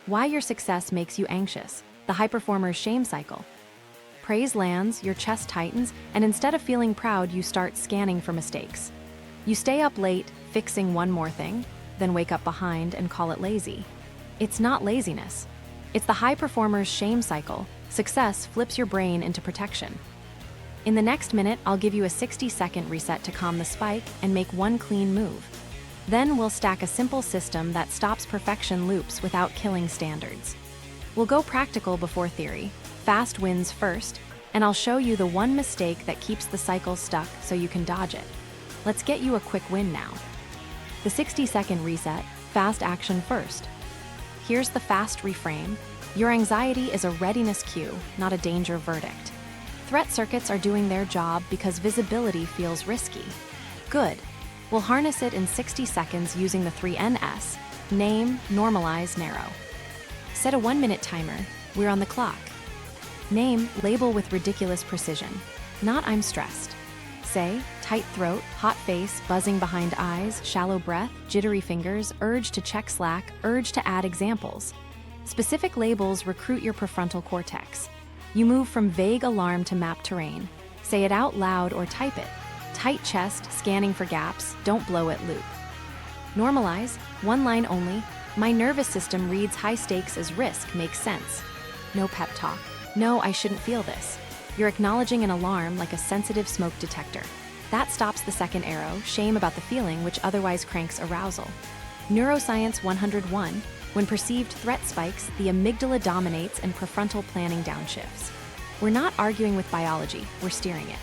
Why your success makes you anxious. The high performer's shame cycle. Praise lands, your chest tightens, and instead of feeling proud, you start scanning for mistakes. You stay up late, fixing one more thing, then wake up behind and call it lazy. It's not laziness. It's the high performer's shame cycle. Success flips your brain into protection. In the next minute, I'll give you a 60-second reset to calm the spike and make one clean move. Then we'll stack a simple system that stops perfection loops without killing standards. We'll go practical before theory, fast wins first, and I'll show you the one mistake that keeps the cycle stuck so you can dodge it. Let's get you a quick win now. The 60-second reset, fast action first. Here's the fast reframe. Your anxiety is a readiness cue, not a danger verdict. Threat circuits are doing their job because visibility feels risky. Good. We'll harness it in 60 seconds using the 3NS: name, normalize, narrow. Set a 1-minute timer. We're on the clock. Name, label with ridiculous precision. Not I'm stressed. Say, tight throat, hot face, buzzing behind eyes, shallow breath, jittery fingers, urge to check Slack, urge to add examples. Specific labels recruit your prefrontal cortex. You move from vague alarm to map terrain. Say it out loud or type it. Tight chest, scanning for gaps, don't blow it loop. Normalize, one line only. My nervous system reads high stakes as risk makes sense. No pep talk. No, I shouldn't feel this. You're acknowledging an alarm like a sensitive smoke detector. That stops the second arrow, shame about the feeling, which otherwise cranks arousal. Neuroscience 101, when perceived threat spikes, the amygdala dominates and prefrontal planning downshifts. We're not arguing with biology, we're steering it.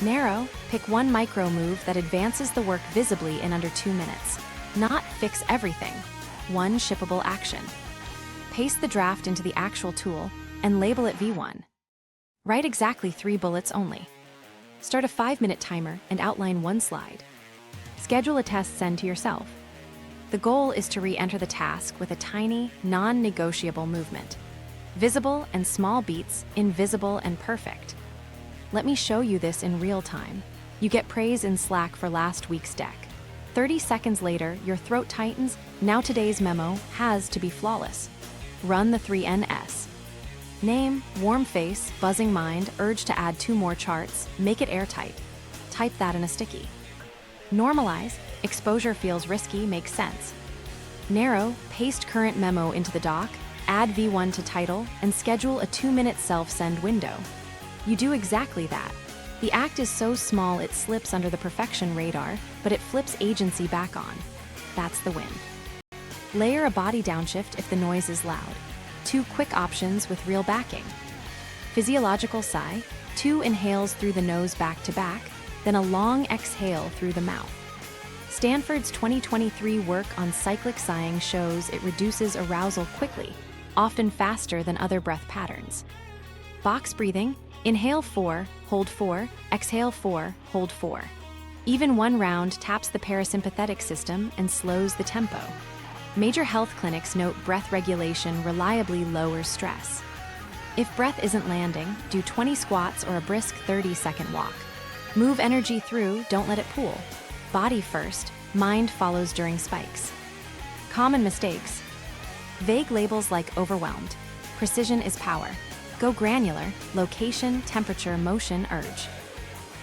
Narrow, pick one micro move that advances the work visibly in under 2 minutes. Not fix everything. One shippable action. Paste the draft into the actual tool and label it V1. Write exactly 3 bullets only. Start a 5-minute timer and outline one slide. Schedule a test send to yourself. The goal is to re-enter the task with a tiny, non-negotiable movement. Visible and small beats, invisible and perfect. Let me show you this in real time. You get praise in Slack for last week's deck. 30 seconds later, your throat tightens. Now today's memo has to be flawless. Run the 3NS. Name, warm face, buzzing mind, urge to add 2 more charts, make it airtight. Type that in a sticky. Normalize, exposure feels risky, makes sense. Narrow, paste current memo into the doc, add V1 to title, and schedule a 2-minute self-send window. You do exactly that. The act is so small it slips under the perfection radar, but it flips agency back on. That's the win. Layer a body downshift if the noise is loud. 2 quick options with real backing. Physiological sigh, 2 inhales through the nose back to back, then a long exhale through the mouth. Stanford's 2023 work on cyclic sighing shows it reduces arousal quickly, often faster than other breath patterns. Box breathing, inhale 4, hold 4, exhale 4, hold 4. Even one round taps the parasympathetic system and slows the tempo. Major health clinics note breath regulation reliably lowers stress. If breath isn't landing, do 20 squats or a brisk 30-second walk. Move energy through, don't let it pool. Body first, mind follows during spikes. Common mistakes. Vague labels like overwhelmed. Precision is power. Go granular, location, temperature, motion, urge.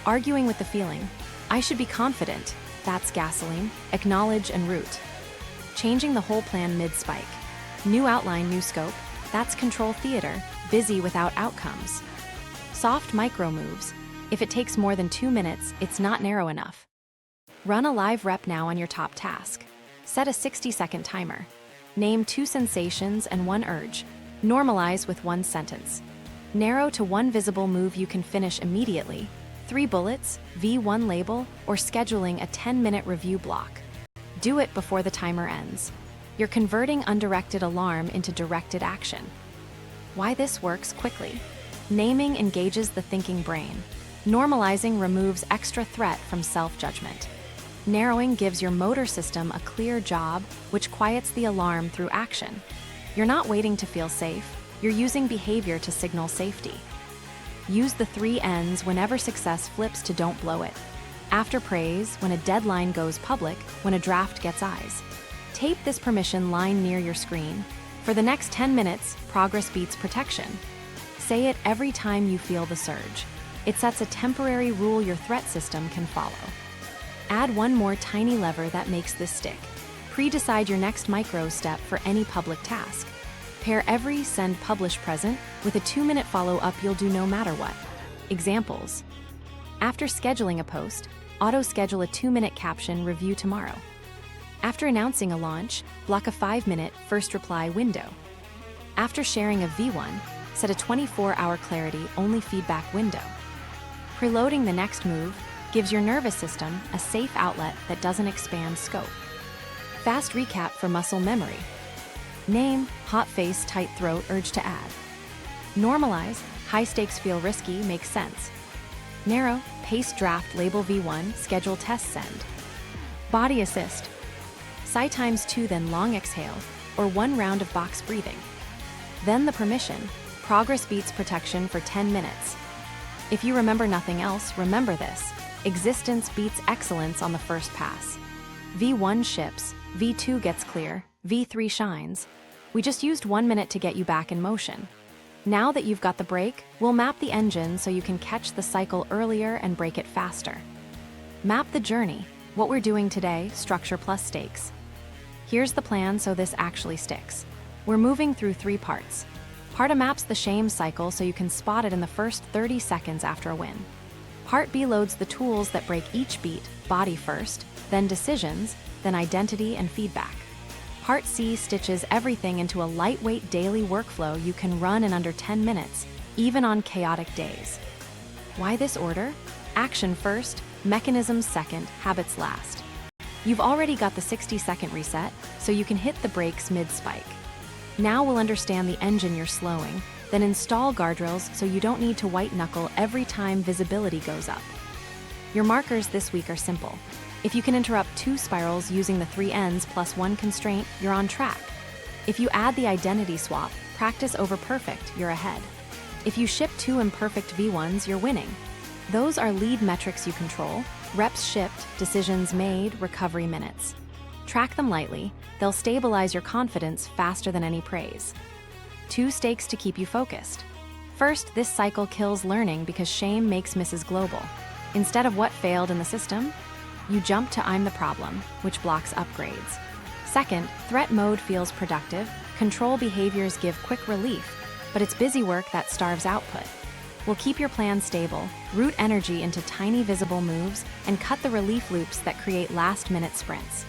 Arguing with the feeling. I should be confident. That's gasoline. Acknowledge and root. Changing the whole plan mid-spike. New outline, new scope. That's control theater, busy without outcomes. Soft micro moves. If it takes more than 2 minutes, it's not narrow enough. Run a live rep now on your top task. Set a 60-second timer. Name 2 sensations and 1 urge. Normalize with 1 sentence. Narrow to 1 visible move you can finish immediately. 3 bullets, V1 label, or scheduling a 10-minute review block. Do it before the timer ends. You're converting undirected alarm into directed action. Why this works quickly. Naming engages the thinking brain. Normalizing removes extra threat from self-judgment. Narrowing gives your motor system a clear job, which quiets the alarm through action. You're not waiting to feel safe, you're using behavior to signal safety. Use the 3 N's whenever success flips to don't blow it. After praise, when a deadline goes public, when a draft gets eyes. Tape this permission line near your screen. For the next 10 minutes, progress beats protection. Say it every time you feel the surge. It sets a temporary rule your threat system can follow. Add one more tiny lever that makes this stick. Pre-decide your next micro step for any public task. Pair every send publish present with a 2-minute follow-up you'll do no matter what. Examples. After scheduling a post, auto-schedule a 2-minute caption review tomorrow. After announcing a launch, block a 5-minute first reply window. After sharing a V1, set a 24-hour clarity only feedback window. Preloading the next move gives your nervous system a safe outlet that doesn't expand scope. Fast recap for muscle memory. Name, hot face, tight throat, urge to add. Normalize, high stakes feel risky, makes sense. Narrow, paste draft, label V1, schedule test send. Body assist. Sigh ×2 then long exhale, or 1 round of box breathing. Then the permission, progress beats protection for 10 minutes. If you remember nothing else, remember this. Existence beats excellence on the first pass. V1 ships, V2 gets clear, V3 shines. We just used 1 minute to get you back in motion. Now that you've got the brake, we'll map the engine so you can catch the cycle earlier and break it faster. Map the journey. What we're doing today, structure plus stakes. Here's the plan so this actually sticks. We're moving through 3 parts. Part A maps the shame cycle so you can spot it in the first 30 seconds after a win. Part B loads the tools that break each beat, body first, then decisions, then identity and feedback. Part C stitches everything into a lightweight daily workflow you can run in under 10 minutes, even on chaotic days. Why this order? Action first, mechanisms second, habits last. You've already got the 60-second reset, so you can hit the brakes mid-spike. Now we'll understand the engine you're slowing, then install guardrails so you don't need to white-knuckle every time visibility goes up. Your markers this week are simple. If you can interrupt 2 spirals using the 3 ends plus 1 constraint, you're on track. If you add the identity swap, practice over perfect, you're ahead. If you ship 2 imperfect V1s, you're winning. Those are lead metrics you control: reps shipped, decisions made, recovery minutes. Track them lightly, they'll stabilize your confidence faster than any praise. 2 stakes to keep you focused. First, this cycle kills learning because shame makes Mrs. Global. Instead of what failed in the system, you jump to I'm the problem, which blocks upgrades. Second, threat mode feels productive, control behaviors give quick relief, but it's busy work that starves output. We'll keep your plan stable, route energy into tiny visible moves, and cut the relief loops that create last-minute sprints.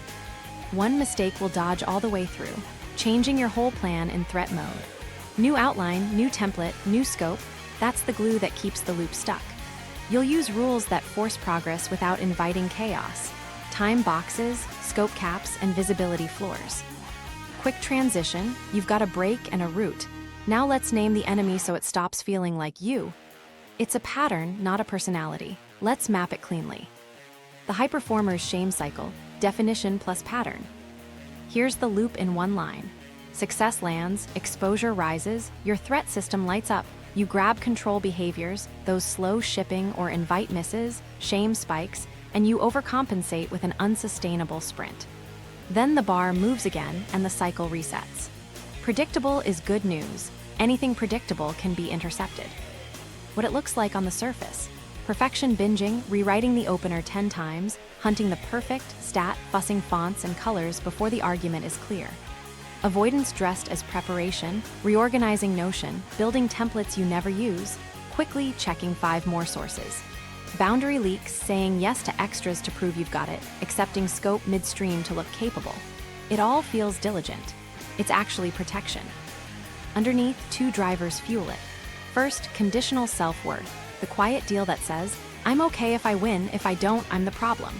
1 mistake will dodge all the way through, changing your whole plan in threat mode. New outline, new template, new scope, that's the glue that keeps the loop stuck. You'll use rules that force progress without inviting chaos. Time boxes, scope caps, and visibility floors. Quick transition, you've got a break and a route. Now let's name the enemy so it stops feeling like you. It's a pattern, not a personality. Let's map it cleanly. The high performer's shame cycle, definition plus pattern. Here's the loop in 1 line. Success lands, exposure rises, your threat system lights up. You grab control behaviors, those slow shipping or invite misses, shame spikes, and you overcompensate with an unsustainable sprint. Then the bar moves again and the cycle resets. Predictable is good news. Anything predictable can be intercepted. What it looks like on the surface. Perfection binging, rewriting the opener 10 times, hunting the perfect, fussing fonts and colors before the argument is clear. Avoidance dressed as preparation, reorganizing Notion, building templates you never use, quickly checking 5 more sources. Boundary leaks, saying yes to extras to prove you've got it, accepting scope midstream to look capable. It all feels diligent. It's actually protection. Underneath, 2 drivers fuel it. First, conditional self-worth, the quiet deal that says, I'm okay if I win, if I don't, I'm the problem.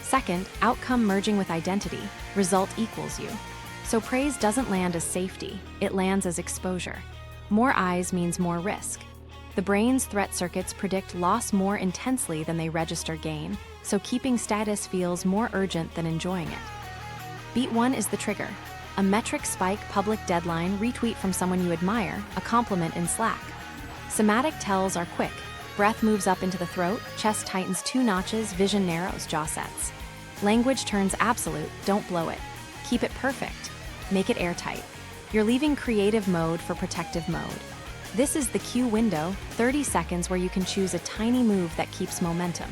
Second, outcome merging with identity, result equals you. So praise doesn't land as safety, it lands as exposure. More eyes means more risk. The brain's threat circuits predict loss more intensely than they register gain, so keeping status feels more urgent than enjoying it. Beat 1 is the trigger. A metric spike, public deadline, retweet from someone you admire, a compliment in Slack. Somatic tells are quick. Breath moves up into the throat, chest tightens 2 notches, vision narrows, jaw sets. Language turns absolute, don't blow it. Keep it perfect. Make it airtight. You're leaving creative mode for protective mode. This is the cue window, 30 seconds where you can choose a tiny move that keeps momentum.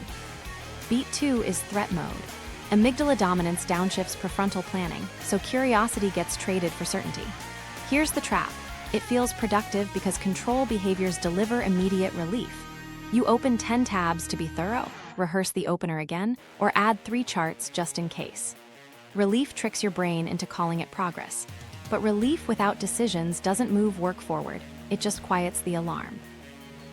Beat 2 is threat mode. Amygdala dominance downshifts prefrontal planning, so curiosity gets traded for certainty. Here's the trap. It feels productive because control behaviors deliver immediate relief. You open 10 tabs to be thorough, rehearse the opener again, or add 3 charts just in case. Relief tricks your brain into calling it progress. But relief without decisions doesn't move work forward, it just quiets the alarm.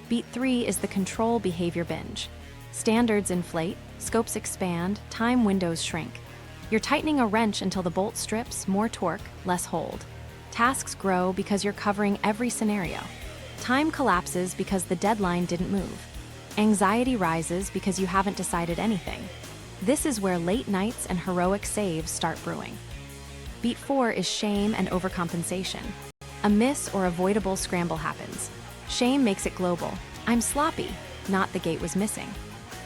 Beat 3 is the control behavior binge. Standards inflate, scopes expand, time windows shrink. You're tightening a wrench until the bolt strips, more torque, less hold. Tasks grow because you're covering every scenario. Time collapses because the deadline didn't move. Anxiety rises because you haven't decided anything. This is where late nights and heroic saves start brewing. Beat 4 is shame and overcompensation. A miss or avoidable scramble happens. Shame makes it global. I'm sloppy, not the gate was missing.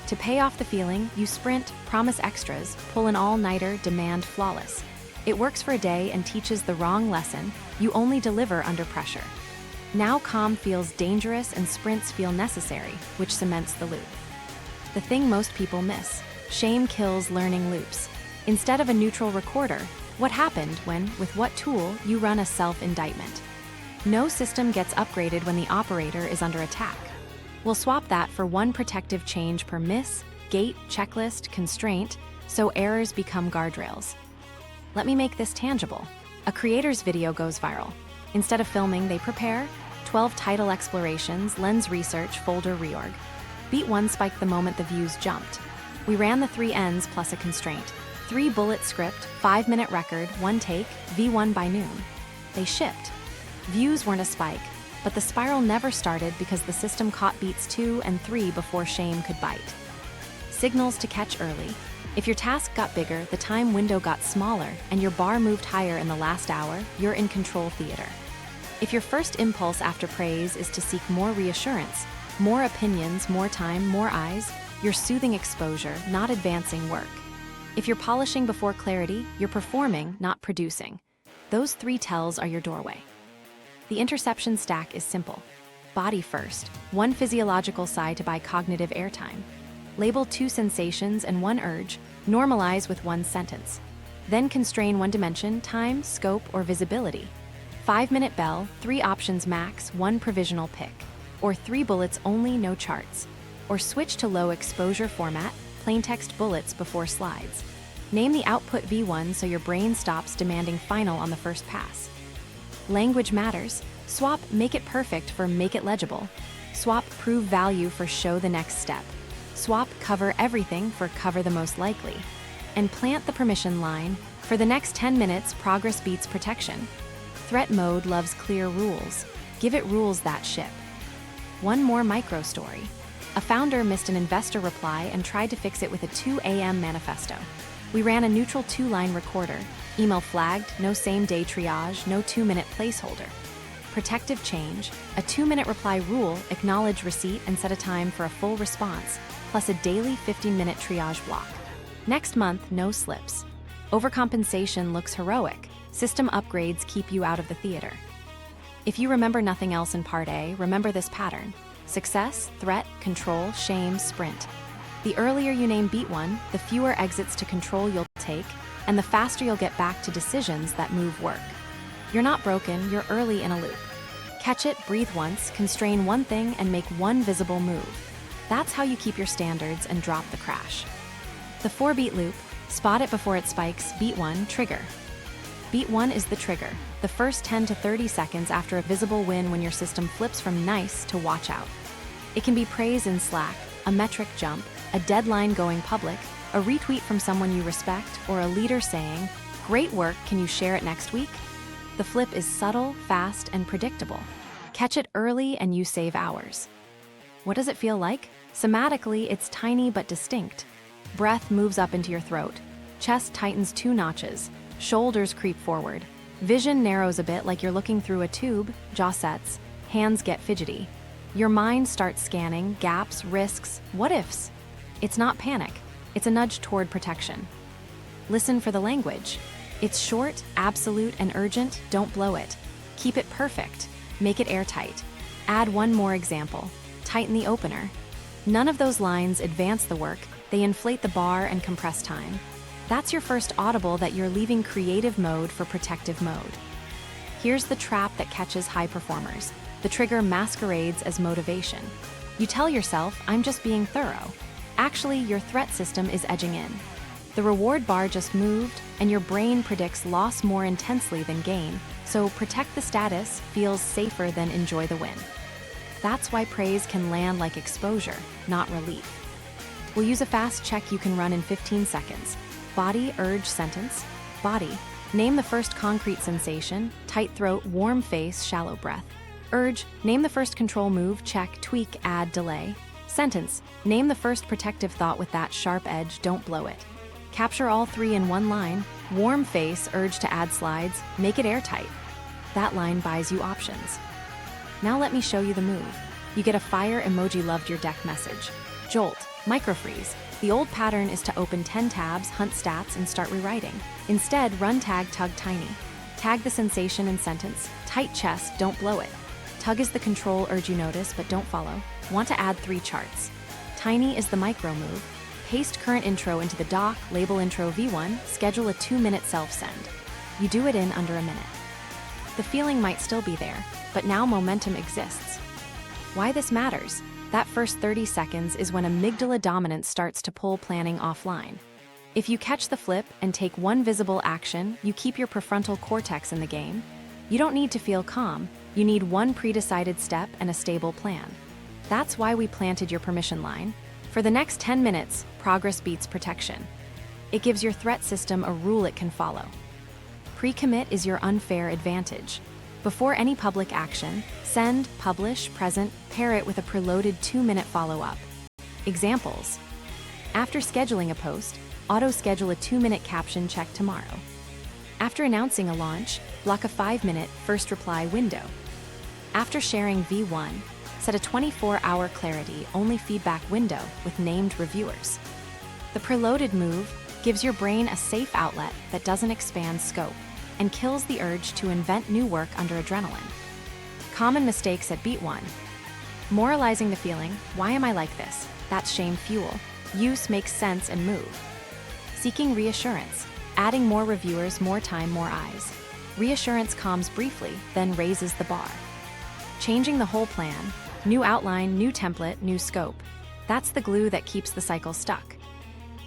To pay off the feeling, you sprint, promise extras, pull an all-nighter, demand flawless. It works for a day and teaches the wrong lesson. You only deliver under pressure. Now calm feels dangerous and sprints feel necessary, which cements the loop. The thing most people miss. Shame kills learning loops. Instead of a neutral recorder, what happened when, with what tool, you run a self-indictment? No system gets upgraded when the operator is under attack. We'll swap that for one protective change per miss, gate, checklist, constraint, so errors become guardrails. Let me make this tangible. A creator's video goes viral. Instead of filming, they prepare 12 title explorations, lens research, folder reorg. Beat 1 spiked the moment the views jumped. We ran the 3 ends plus a constraint. 3-bullet script, 5-minute record, 1 take, V1 by noon. They shipped. Views weren't a spike, but the spiral never started because the system caught beats 2 and 3 before shame could bite. Signals to catch early. If your task got bigger, the time window got smaller, and your bar moved higher in the last hour, you're in control theater. If your first impulse after praise is to seek more reassurance, more opinions, more time, more eyes, you're soothing exposure, not advancing work. If you're polishing before clarity, you're performing, not producing. Those 3 tells are your doorway. The interception stack is simple. Body first, 1 physiological sigh to buy cognitive airtime. Label 2 sensations and 1 urge, normalize with 1 sentence. Then constrain 1 dimension, time, scope, or visibility. 5-minute bell, 3 options max, 1 provisional pick. Or 3 bullets only, no charts. Or switch to low exposure format, plain text bullets before slides. Name the output V1 so your brain stops demanding final on the first pass. Language matters. Swap make it perfect for make it legible. Swap prove value for show the next step. Swap cover everything for cover the most likely. And plant the permission line. For the next 10 minutes, progress beats protection. Threat mode loves clear rules. Give it rules that ship. One more micro story. A founder missed an investor reply and tried to fix it with a 2 a.m. manifesto. We ran a neutral 2-line recorder. Email flagged, no same-day triage, no 2-minute placeholder. Protective change, a 2-minute reply rule, acknowledge receipt and set a time for a full response, plus a daily 15-minute triage block. Next month, no slips. Overcompensation looks heroic. System upgrades keep you out of the theater. If you remember nothing else in Part A, remember this pattern. Success, threat, control, shame, sprint. The earlier you name beat 1, the fewer exits to control you'll take, and the faster you'll get back to decisions that move work. You're not broken, you're early in a loop. Catch it, breathe once, constrain 1 thing, and make 1 visible move. That's how you keep your standards and drop the crash. The 4-beat loop, spot it before it spikes, beat 1, trigger. Beat 1 is the trigger, the first 10 to 30 seconds after a visible win when your system flips from nice to watch out. It can be praise in Slack, a metric jump, a deadline going public, a retweet from someone you respect, or a leader saying, "Great work, can you share it next week?" The flip is subtle, fast, and predictable. Catch it early and you save hours. What does it feel like? Somatically, it's tiny but distinct. Breath moves up into your throat. Chest tightens 2 notches. Shoulders creep forward. Vision narrows a bit like you're looking through a tube. Jaw sets. Hands get fidgety. Your mind starts scanning gaps, risks, what ifs. It's not panic. It's a nudge toward protection. Listen for the language. It's short, absolute, and urgent. Don't blow it. Keep it perfect. Make it airtight. Add one more example. Tighten the opener. None of those lines advance the work, they inflate the bar and compress time. That's your first audible that you're leaving creative mode for protective mode. Here's the trap that catches high performers. The trigger masquerades as motivation. You tell yourself, I'm just being thorough. Actually, your threat system is edging in. The reward bar just moved, and your brain predicts loss more intensely than gain, so protect the status feels safer than enjoy the win. That's why praise can land like exposure, not relief. We'll use a fast check you can run in 15 seconds. Body, urge, sentence. Body. Name the first concrete sensation, tight throat, warm face, shallow breath. Urge. Name the first control move, check, tweak, add, delay. Sentence. Name the first protective thought with that sharp edge, don't blow it. Capture all three in one line. Warm face, urge to add slides, make it airtight. That line buys you options. Now let me show you the move. You get a fire emoji loved your deck message. Jolt, microfreeze. The old pattern is to open 10 tabs, hunt stats, and start rewriting. Instead, run tag tug tiny. Tag the sensation and sentence. Tight chest, don't blow it. Tug is the control urge you notice but don't follow. Want to add 3 charts. Tiny is the micro move. Paste current intro into the doc, label intro V1, schedule a 2-minute self-send. You do it in under a minute. The feeling might still be there, but now momentum exists. Why this matters? That first 30 seconds is when amygdala dominance starts to pull planning offline. If you catch the flip and take one visible action, you keep your prefrontal cortex in the game. You don't need to feel calm, you need one pre-decided step and a stable plan. That's why we planted your permission line. For the next 10 minutes, progress beats protection. It gives your threat system a rule it can follow. Pre-commit is your unfair advantage. Before any public action, send, publish, present, pair it with a preloaded 2-minute follow-up. Examples. After scheduling a post, auto-schedule a 2-minute caption check tomorrow. After announcing a launch, block a 5-minute first reply window. After sharing V1, set a 24-hour clarity only feedback window with named reviewers. The preloaded move gives your brain a safe outlet that doesn't expand scope and kills the urge to invent new work under adrenaline. Common mistakes at beat 1. Moralizing the feeling, why am I like this? That's shame fuel. Use makes sense and move. Seeking reassurance, adding more reviewers, more time, more eyes. Reassurance calms briefly, then raises the bar. Changing the whole plan, new outline, new template, new scope. That's the glue that keeps the cycle stuck.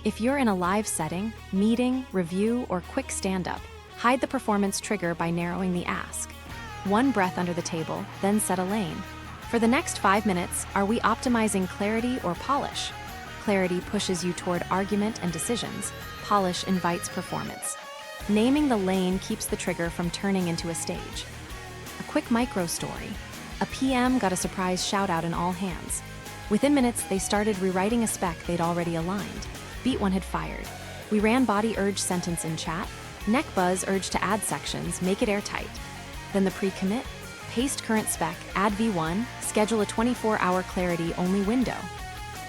If you're in a live setting, meeting, review, or quick stand-up, hide the performance trigger by narrowing the ask. One breath under the table, then set a lane. For the next 5 minutes, are we optimizing clarity or polish? Clarity pushes you toward argument and decisions. Polish invites performance. Naming the lane keeps the trigger from turning into a stage. A quick micro story. A PM got a surprise shout-out in all hands. Within minutes, they started rewriting a spec they'd already aligned. Beat 1 had fired. We ran body urge sentence in chat. Neck buzz urge to add sections, make it airtight. Then the pre-commit. Paste current spec, add V1, schedule a 24-hour clarity only window.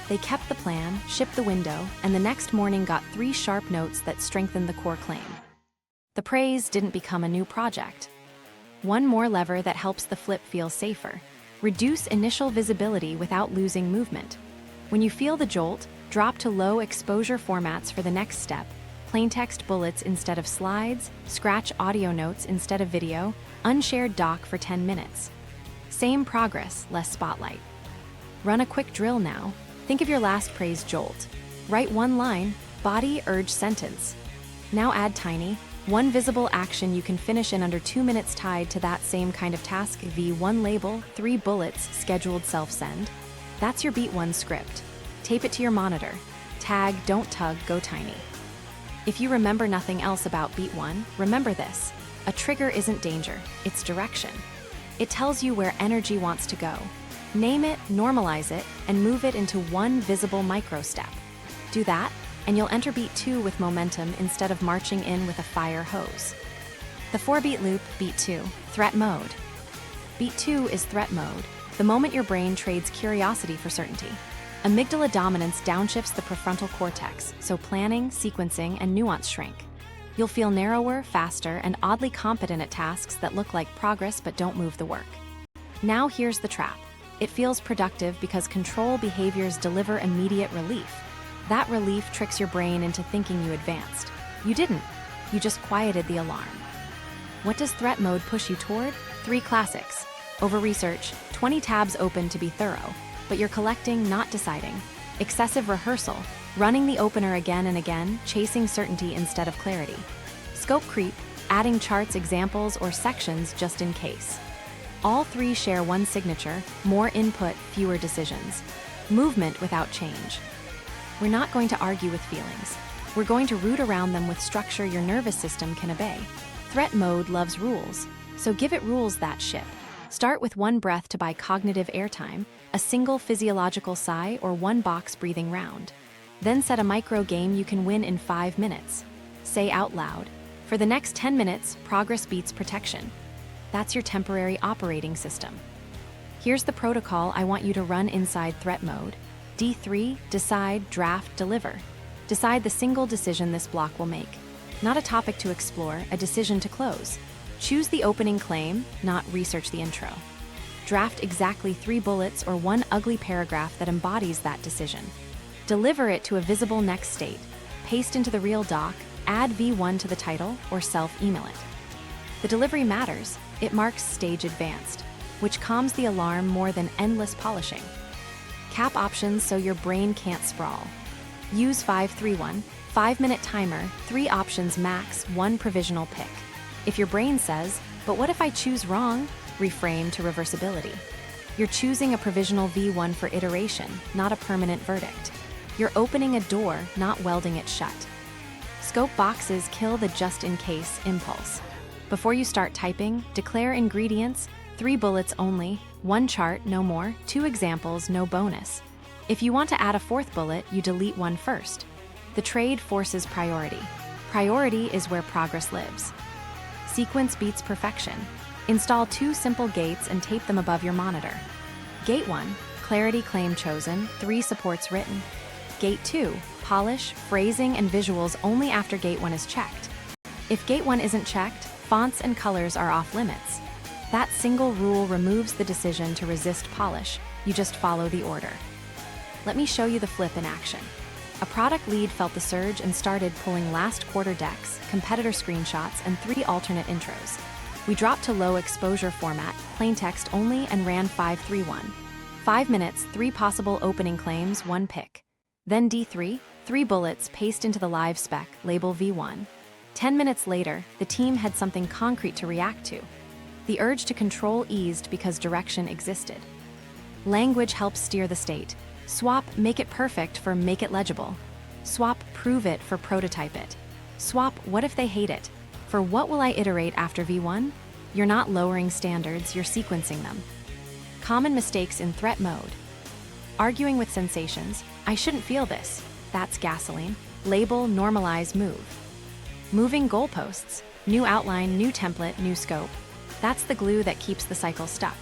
They kept the plan, shipped the window, and the next morning got 3 sharp notes that strengthened the core claim. The praise didn't become a new project. One more lever that helps the flip feel safer. Reduce initial visibility without losing movement. When you feel the jolt, drop to low exposure formats for the next step. Plain text bullets instead of slides, scratch audio notes instead of video, unshared doc for 10 minutes. Same progress, less spotlight. Run a quick drill now. Think of your last praise jolt. Write one line, body urge sentence. Now add tiny, one visible action you can finish in under 2 minutes tied to that same kind of task. V1 label, 3 bullets, scheduled self-send. That's your beat 1 script. Tape it to your monitor. Tag, don't tug, go tiny. If you remember nothing else about beat 1, remember this. A trigger isn't danger, it's direction. It tells you where energy wants to go. Name it, normalize it, and move it into one visible micro step. Do that, and you'll enter beat 2 with momentum instead of marching in with a fire hose. The 4-beat loop, beat 2, threat mode. Beat 2 is threat mode, the moment your brain trades curiosity for certainty. Amygdala dominance downshifts the prefrontal cortex, so planning, sequencing, and nuance shrink. You'll feel narrower, faster, and oddly competent at tasks that look like progress but don't move the work. Now here's the trap. It feels productive because control behaviors deliver immediate relief. That relief tricks your brain into thinking you advanced. You didn't. You just quieted the alarm. What does threat mode push you toward? 3 classics. Over-research, 20 tabs open to be thorough, but you're collecting, not deciding. Excessive rehearsal, running the opener again and again, chasing certainty instead of clarity. Scope creep, adding charts, examples, or sections just in case. All 3 share one signature: more input, fewer decisions. Movement without change. We're not going to argue with feelings. We're going to root around them with structure your nervous system can obey. Threat mode loves rules, so give it rules that ship. Start with 1 breath to buy cognitive airtime, a single physiological sigh, or 1 box breathing round. Then set a micro game you can win in 5 minutes. Say out loud, for the next 10 minutes, progress beats protection. That's your temporary operating system. Here's the protocol I want you to run inside threat mode. D3, decide, draft, deliver. Decide the single decision this block will make. Not a topic to explore, a decision to close. Choose the opening claim, not research the intro. Draft exactly 3 bullets or 1 ugly paragraph that embodies that decision. Deliver it to a visible next state. Paste into the real doc, add V1 to the title, or self-email it. The delivery matters. It marks stage advanced, which calms the alarm more than endless polishing. Cap options so your brain can't sprawl. Use 5-3-1, 5-minute timer, 3 options max, 1 provisional pick. If your brain says, but what if I choose wrong? Reframe to reversibility. You're choosing a provisional V1 for iteration, not a permanent verdict. You're opening a door, not welding it shut. Scope boxes kill the just-in-case impulse. Before you start typing, declare ingredients: 3 bullets only, 1 chart, no more, 2 examples, no bonus. If you want to add a 4th bullet, you delete 1 first. The trade forces priority. Priority is where progress lives. Sequence beats perfection. Install 2 simple gates and tape them above your monitor. Gate 1, clarity claim chosen, 3 supports written. Gate 2, polish, phrasing, and visuals only after Gate 1 is checked. If Gate 1 isn't checked, fonts and colors are off limits. That single rule removes the decision to resist polish. You just follow the order. Let me show you the flip in action. A product lead felt the surge and started pulling last quarter decks, competitor screenshots, and 3 alternate intros. We dropped to low exposure format, plain text only, and ran 5-3-1. 5 minutes, 3 possible opening claims, 1 pick. Then D3, 3 bullets, paste into the live spec, label V1. 10 minutes later, the team had something concrete to react to. The urge to control eased because direction existed. Language helps steer the state. Swap make it perfect for make it legible. Swap prove it for prototype it. Swap what if they hate it for what will I iterate after V1? You're not lowering standards, you're sequencing them. Common mistakes in threat mode. Arguing with sensations. I shouldn't feel this. That's gasoline. Label, normalize, move. Moving goalposts. New outline, new template, new scope. That's the glue that keeps the cycle stuck.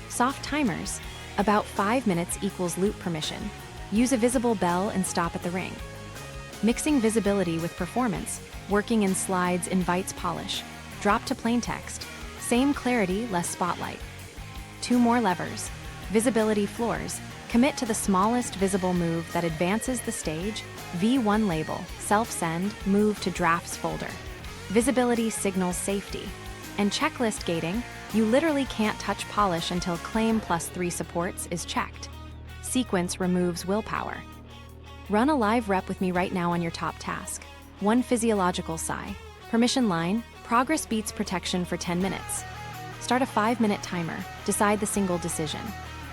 Soft timers. About 5 minutes equals loop permission. Use a visible bell and stop at the ring. Mixing visibility with performance. Working in slides invites polish. Drop to plain text. Same clarity, less spotlight. 2 more levers. Visibility floors. Commit to the smallest visible move that advances the stage. V1 label, self-send, move to drafts folder. Visibility signals safety. And checklist gating. You literally can't touch polish until claim plus 3 supports is checked. Sequence removes willpower. Run a live rep with me right now on your top task. 1 physiological sigh. Permission line, progress beats protection for 10 minutes. Start a 5-minute timer, decide the single decision.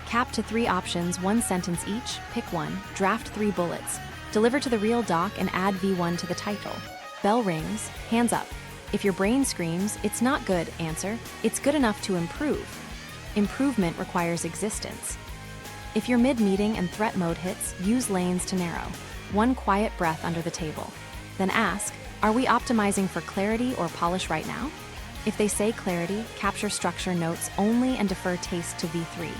Cap to 3 options, 1 sentence each, pick 1, draft 3 bullets. Deliver to the real doc and add V1 to the title. Bell rings, hands up. If your brain screams, it's not good, answer, it's good enough to improve. Improvement requires existence. If you're mid-meeting and threat mode hits, use lanes to narrow. 1 quiet breath under the table. Then ask, are we optimizing for clarity or polish right now? If they say clarity, capture structure notes only and defer taste to V3.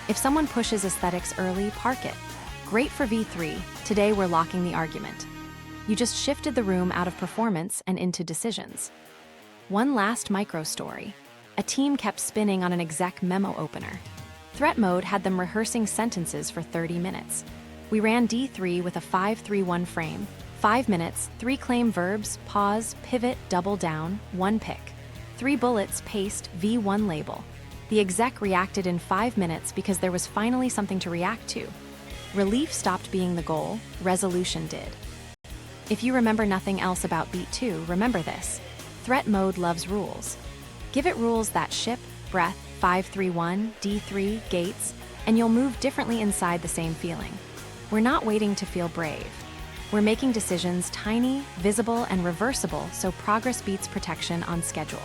If someone pushes aesthetics early, park it. Great for V3, today we're locking the argument. You just shifted the room out of performance and into decisions. One last micro story. A team kept spinning on an exec memo opener. Threat mode had them rehearsing sentences for 30 minutes. We ran D3 with a 5-3-1 frame. 5 minutes, 3 claim verbs, pause, pivot, double down, 1 pick. 3 bullets, paste, V1 label. The exec reacted in 5 minutes because there was finally something to react to. Relief stopped being the goal, resolution did. If you remember nothing else about Beat 2, remember this. Threat mode loves rules. Give it rules that ship, breath, 5-3-1, D3, gates, and you'll move differently inside the same feeling. We're not waiting to feel brave. We're making decisions tiny, visible, and reversible so progress beats protection on schedule.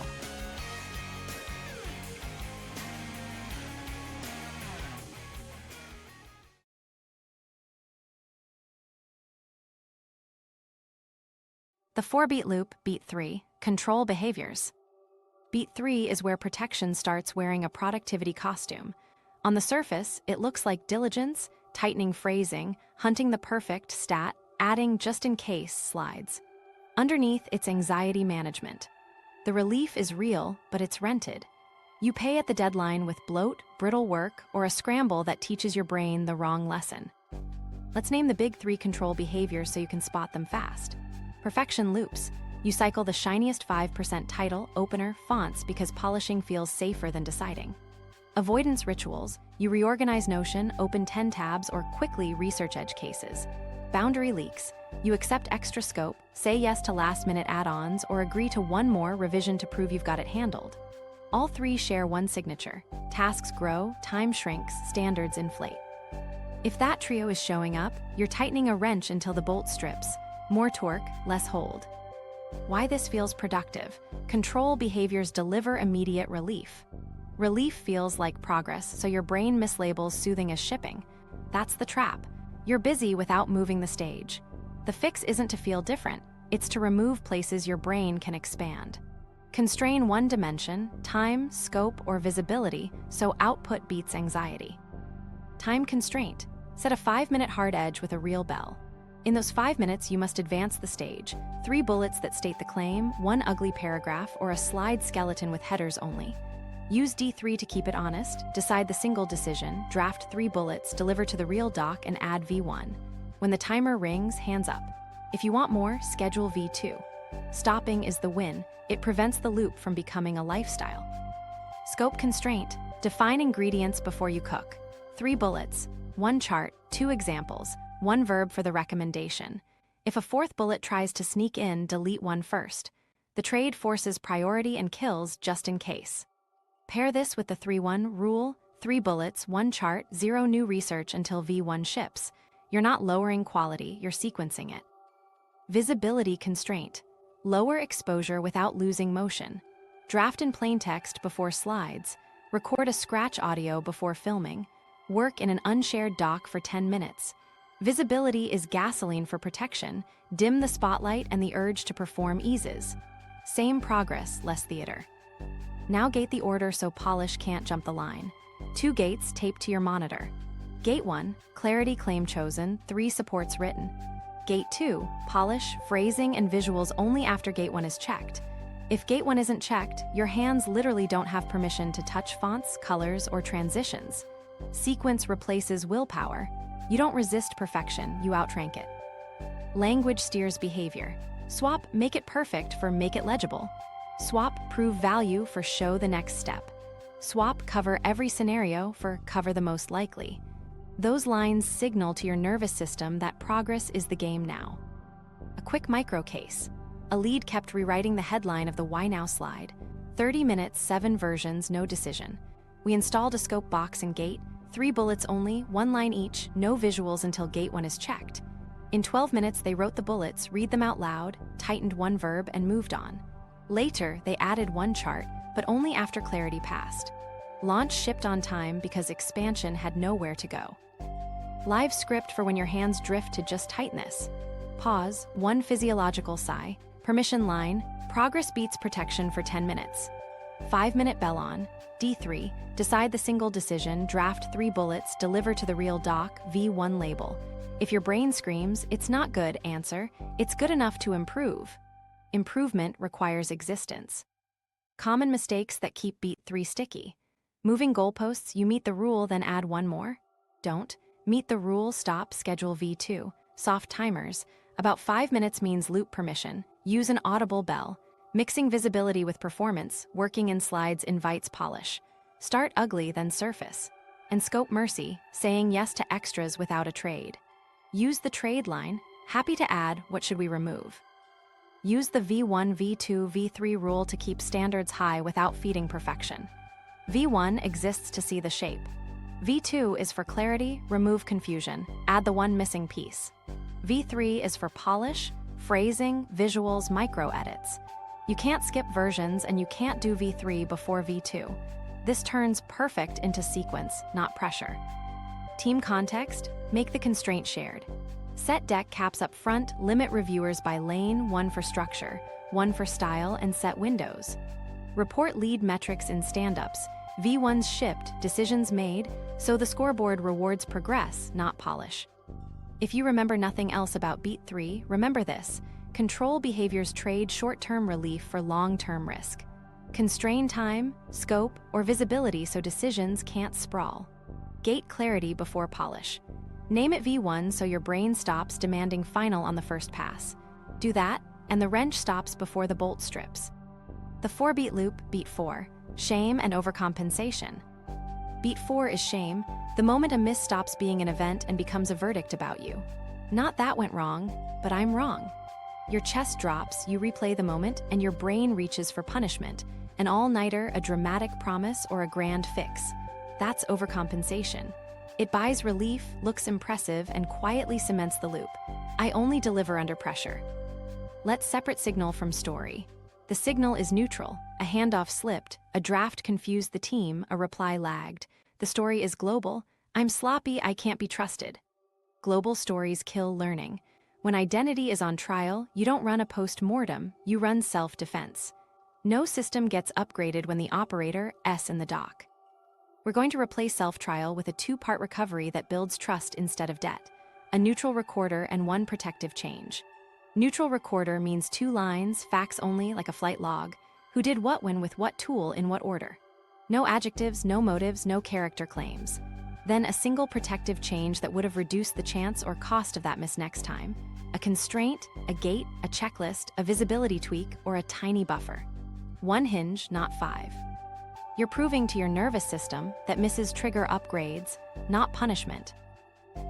The 4-beat loop, Beat 3, control behaviors. Beat 3 is where protection starts wearing a productivity costume. On the surface, it looks like diligence, tightening phrasing, hunting the perfect stat, adding just-in-case slides. Underneath, it's anxiety management. The relief is real, but it's rented. You pay at the deadline with bloat, brittle work, or a scramble that teaches your brain the wrong lesson. Let's name the big 3 control behaviors so you can spot them fast. Perfection loops. You cycle the shiniest 5% title, opener, fonts because polishing feels safer than deciding. Avoidance rituals. You reorganize Notion, open 10 tabs, or quickly research edge cases. Boundary leaks. You accept extra scope, say yes to last-minute add-ons, or agree to one more revision to prove you've got it handled. All 3 share one signature. Tasks grow, time shrinks, standards inflate. If that trio is showing up, you're tightening a wrench until the bolt strips. More torque, less hold. Why this feels productive. Control behaviors deliver immediate relief. Relief feels like progress, so your brain mislabels soothing as shipping. That's the trap. You're busy without moving the stage. The fix isn't to feel different, it's to remove places your brain can expand. Constrain one dimension, time, scope, or visibility, so output beats anxiety. Time constraint. Set a 5-minute hard edge with a real bell. In those 5 minutes, you must advance the stage. 3 bullets that state the claim, 1 ugly paragraph, or a slide skeleton with headers only. Use D3 to keep it honest, decide the single decision, draft 3 bullets, deliver to the real doc, and add V1. When the timer rings, hands up. If you want more, schedule V2. Stopping is the win. It prevents the loop from becoming a lifestyle. Scope constraint. Define ingredients before you cook. 3 bullets, 1 chart, 2 examples, 1 verb for the recommendation. If a 4th bullet tries to sneak in, delete 1 first. The trade forces priority and kills just in case. Pair this with the 3-1 rule, 3 bullets, 1 chart, 0 new research until V1 ships. You're not lowering quality, you're sequencing it. Visibility constraint. Lower exposure without losing motion. Draft in plain text before slides. Record a scratch audio before filming. Work in an unshared doc for 10 minutes. Visibility is gasoline for protection. Dim the spotlight and the urge to perform eases. Same progress, less theater. Now gate the order so polish can't jump the line. 2 gates taped to your monitor. Gate 1, clarity claim chosen, 3 supports written. Gate 2, polish, phrasing, and visuals only after Gate 1 is checked. If Gate 1 isn't checked, your hands literally don't have permission to touch fonts, colors, or transitions. Sequence replaces willpower. You don't resist perfection, you outrank it. Language steers behavior. Swap make it perfect for make it legible. Swap prove value for show the next step. Swap cover every scenario for cover the most likely. Those lines signal to your nervous system that progress is the game now. A quick micro case. A lead kept rewriting the headline of the Why Now slide. 30 minutes, 7 versions, no decision. We installed a scope box and gate, 3 bullets only, 1 line each, no visuals until Gate 1 is checked. In 12 minutes, they wrote the bullets, read them out loud, tightened 1 verb, and moved on. Later, they added 1 chart, but only after clarity passed. Launch shipped on time because expansion had nowhere to go. Live script for when your hands drift to just tightness. Pause, 1 physiological sigh, permission line, progress beats protection for 10 minutes. 5-minute bell on, D3, decide the single decision, draft 3 bullets, deliver to the real doc, V1 label. If your brain screams, "It's not good," answer, "It's good enough to improve." Improvement requires existence. Common mistakes that keep Beat 3 sticky. Moving goalposts, you meet the rule, then add one more. Don't. Meet the rule, stop, schedule V2. Soft timers. About 5 minutes means loop permission. Use an audible bell. Mixing visibility with performance, working in slides invites polish. Start ugly, then surface. And scope mercy, saying yes to extras without a trade. Use the trade line, happy to add, what should we remove? Use the V1, V2, V3 rule to keep standards high without feeding perfection. V1 exists to see the shape. V2 is for clarity, remove confusion, add the one missing piece. V3 is for polish, phrasing, visuals, micro edits. You can't skip versions and you can't do V3 before V2. This turns perfect into sequence, not pressure. Team context, make the constraint shared. Set deck caps up front, limit reviewers by lane, one for structure, one for style, and set windows. Report lead metrics in stand-ups, V1s shipped, decisions made, so the scoreboard rewards progress, not polish. If you remember nothing else about Beat 3, remember this. Control behaviors trade short-term relief for long-term risk. Constrain time, scope, or visibility so decisions can't sprawl. Gate clarity before polish. Name it V1 so your brain stops demanding final on the first pass. Do that, and the wrench stops before the bolt strips. The 4-beat loop, Beat 4, shame and overcompensation. Beat 4 is shame, the moment a miss stops being an event and becomes a verdict about you. Not that went wrong, but I'm wrong. Your chest drops, you replay the moment, and your brain reaches for punishment, an all-nighter, a dramatic promise, or a grand fix. That's overcompensation. It buys relief, looks impressive, and quietly cements the loop. I only deliver under pressure. Let's separate signal from story. The signal is neutral. A handoff slipped, a draft confused the team, a reply lagged. The story is global. I'm sloppy, I can't be trusted. Global stories kill learning. When identity is on trial, you don't run a post-mortem, you run self-defense. No system gets upgraded when the operator S in the dock. We're going to replace self-trial with a 2-part recovery that builds trust instead of debt. A neutral recorder and one protective change. Neutral recorder means 2 lines, facts only, like a flight log. Who did what when with what tool in what order. No adjectives, no motives, no character claims. Then a single protective change that would have reduced the chance or cost of that miss next time. A constraint, a gate, a checklist, a visibility tweak, or a tiny buffer. 1 hinge, not 5. You're proving to your nervous system that misses trigger upgrades, not punishment.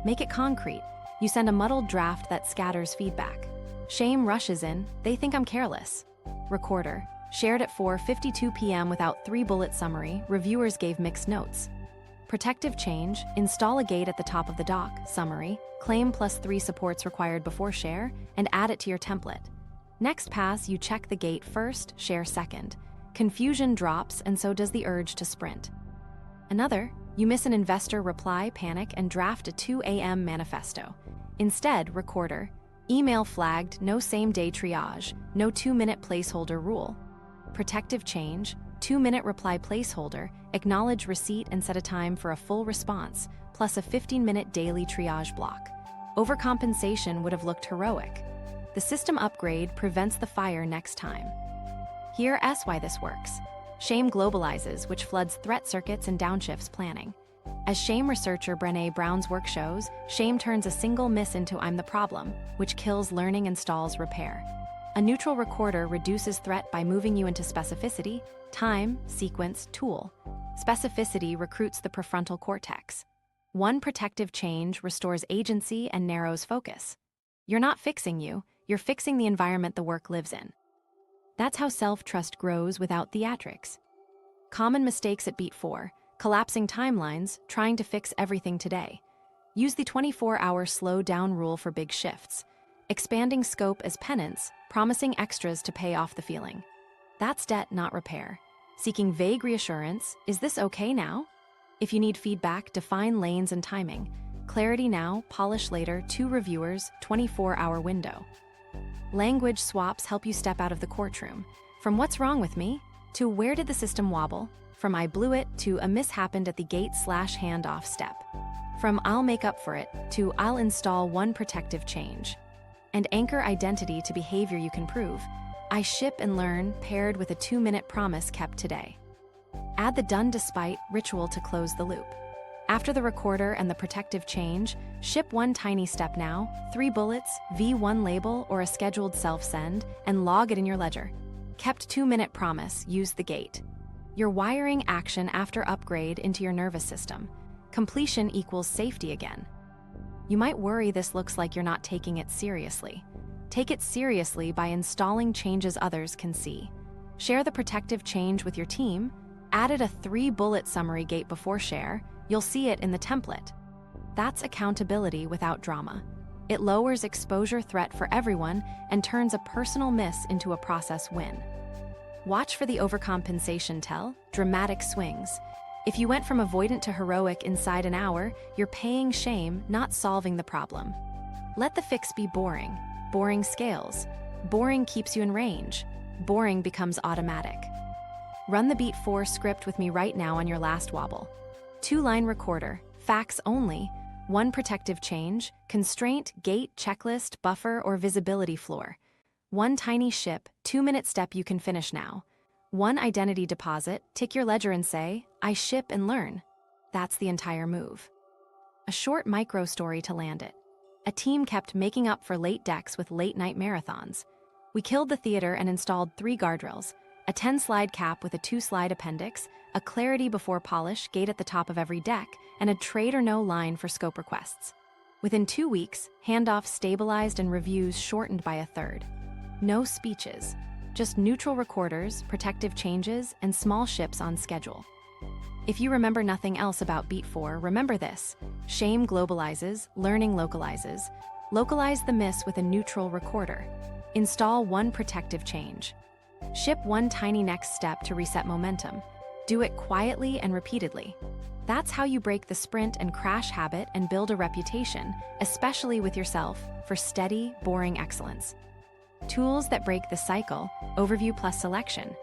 Make it concrete. You send a muddled draft that scatters feedback. Shame rushes in, they think I'm careless. Recorder, shared at 4:52 p.m. without 3-bullet summary, reviewers gave mixed notes. Protective change, install a gate at the top of the doc, summary, claim +3 supports required before share, and add it to your template. Next pass, you check the gate first, share second. Confusion drops, and so does the urge to sprint. Another, you miss an investor reply, panic, and draft a 2 a.m. manifesto. Instead, recorder, email flagged, no same-day triage, no 2-minute placeholder rule. Protective change, 2-minute reply placeholder, acknowledge receipt and set a time for a full response, plus a 15-minute daily triage block. Overcompensation would have looked heroic. The system upgrade prevents the fire next time. Here is why this works. Shame globalizes, which floods threat circuits and downshifts planning. As shame researcher Brené Brown's work shows, shame turns a single miss into I'm the problem, which kills learning and stalls repair. A neutral recorder reduces threat by moving you into specificity, time, sequence, tool. Specificity recruits the prefrontal cortex. One protective change restores agency and narrows focus. You're not fixing you, you're fixing the environment the work lives in. That's how self-trust grows without theatrics. Common mistakes at Beat 4, collapsing timelines, trying to fix everything today. Use the 24-hour slow-down rule for big shifts. Expanding scope as penance, promising extras to pay off the feeling. That's debt, not repair. Seeking vague reassurance, is this okay now? If you need feedback, define lanes and timing. Clarity now, polish later, 2 reviewers, 24-hour window. Language swaps help you step out of the courtroom. From what's wrong with me, to where did the system wobble? From I blew it, to a miss happened at the gate/handoff step. From "I'll make up for it" to "I'll install one protective change." And anchor identity to behavior you can prove. "I ship and learn" paired with a 2-minute promise kept today. Add the "done despite" ritual to close the loop. After the recorder and the protective change, ship one tiny step now, 3 bullets, V1 label, or a scheduled self-send, and log it in your ledger. Kept 2-minute promise, use the gate. You're wiring action after upgrade into your nervous system. Completion equals safety again. You might worry this looks like you're not taking it seriously. Take it seriously by installing changes others can see. Share the protective change with your team. Added a 3-bullet summary gate before share. You'll see it in the template. That's accountability without drama. It lowers exposure threat for everyone and turns a personal miss into a process win. Watch for the overcompensation dramatic swings. If you went from avoidant to heroic inside an hour, you're paying shame, not solving the problem. Let the fix be boring. Boring scales. Boring keeps you in range. Boring becomes automatic. Run the Beat 4 script with me right now on your last wobble. 2-line recorder, facts only, 1 protective change, constraint, gate, checklist, buffer, or visibility floor. 1 tiny ship, 2-minute step you can finish now. 1 identity deposit, tick your ledger and say, "I ship and learn." That's the entire move. A short micro story to land it. A team kept making up for late decks with late-night marathons. We killed the theater and installed 3 guardrails, a 10-slide cap with a 2-slide appendix, a clarity before polish gate at the top of every deck, and a trade or no line for scope requests. Within 2 weeks, handoffs stabilized and reviews shortened by a third. No speeches, just neutral recorders, protective changes, and small ships on schedule. If you remember nothing else about Beat 4, remember this: shame globalizes, learning localizes. Localize the miss with a neutral recorder. Install 1 protective change. Ship 1 tiny next step to reset momentum. Do it quietly and repeatedly. That's how you break the sprint and crash habit and build a reputation, especially with yourself, for steady, boring excellence. Tools that break the cycle, overview plus selection.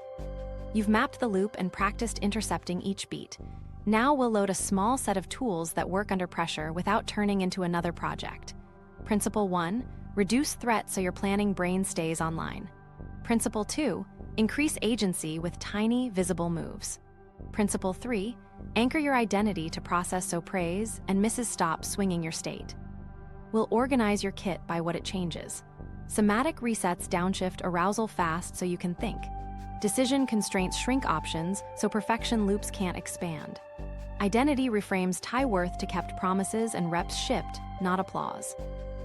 You've mapped the loop and practiced intercepting each beat. Now we'll load a small set of tools that work under pressure without turning into another project. Principle 1, reduce threat so your planning brain stays online. Principle 2, increase agency with tiny, visible moves. Principle 3, anchor your identity to process so praise and misses stop swinging your state. We'll organize your kit by what it changes. Somatic resets downshift arousal fast so you can think. Decision constraints shrink options so perfection loops can't expand. Identity reframes tie worth to kept promises and reps shipped, not applause.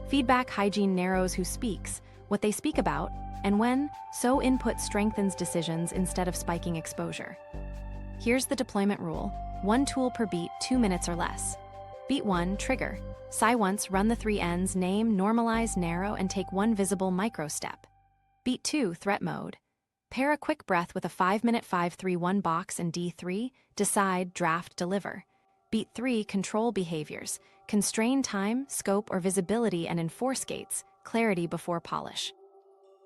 Feedback hygiene narrows who speaks, what they speak about, and when, so input strengthens decisions instead of spiking exposure. Here's the deployment rule: 1 tool per beat, 2 minutes or less. Beat 1, trigger. Sigh once, run the 3 ends, name, normalize, narrow, and take 1 visible micro step. Beat 2, threat mode. Pair a quick breath with a 5-minute 5-3-1 box and D3, decide, draft, deliver. Beat 3, control behaviors. Constrain time, scope, or visibility and enforce gates, clarity before polish.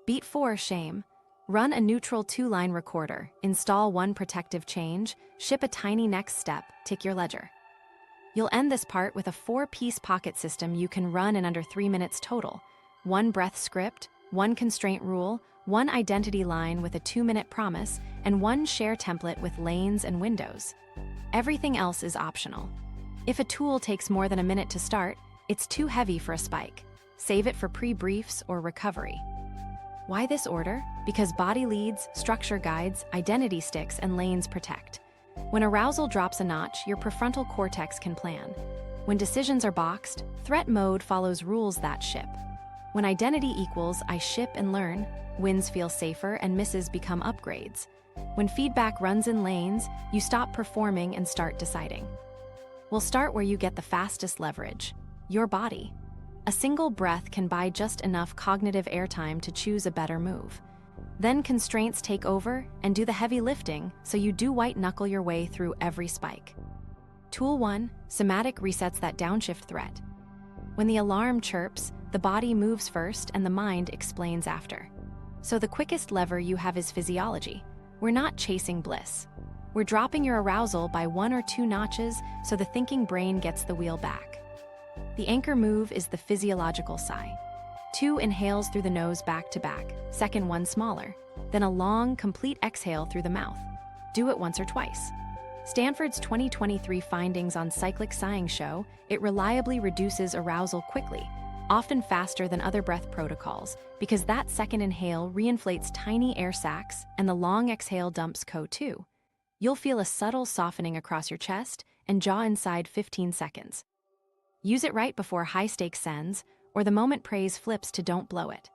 Beat 4, shame. Run a neutral 2-line recorder, install 1 protective change, ship a tiny next step, tick your ledger. You'll end this part with a 4-piece pocket system you can run in under 3 minutes total. 1 breath script, 1 constraint rule, 1 identity line with a 2-minute promise, and 1 share template with lanes and windows. Everything else is optional. If a tool takes more than a minute to start, it's too heavy for a spike. Save it for pre-briefs or recovery. Why this order? Because body leads, structure guides, identity sticks, and lanes protect. When arousal drops a notch, your prefrontal cortex can plan. When decisions are boxed, threat mode follows rules that ship. When identity equals "I ship and learn," wins feel safer and misses become upgrades. When feedback runs in lanes, you stop performing and start deciding. We'll start where you get the fastest leverage: your body. A single breath can buy just enough cognitive airtime to choose a better move. Then constraints take over and do the heavy lifting, so you do white-knuckle your way through every spike. Tool 1, Somatic resets that downshift threat. When the alarm chirps, the body moves first and the mind explains after. So the quickest lever you have is physiology. We're not chasing bliss. We're dropping your arousal by 1 or 2 notches so the thinking brain gets the wheel back. The anchor move is the physiological sigh. 2 inhales through the nose back to back, second one smaller, then a long, complete exhale through the mouth. Do it once or twice. Stanford's 2023 findings on cyclic sighing show it reliably reduces arousal quickly, often faster than other breath protocols, because that second inhale reinflates tiny air sacs and the long exhale dumps CO2. You'll feel a subtle softening across your chest and jaw inside 15 seconds. Use it right before high-stakes sends or the moment praise flips to don't blow it.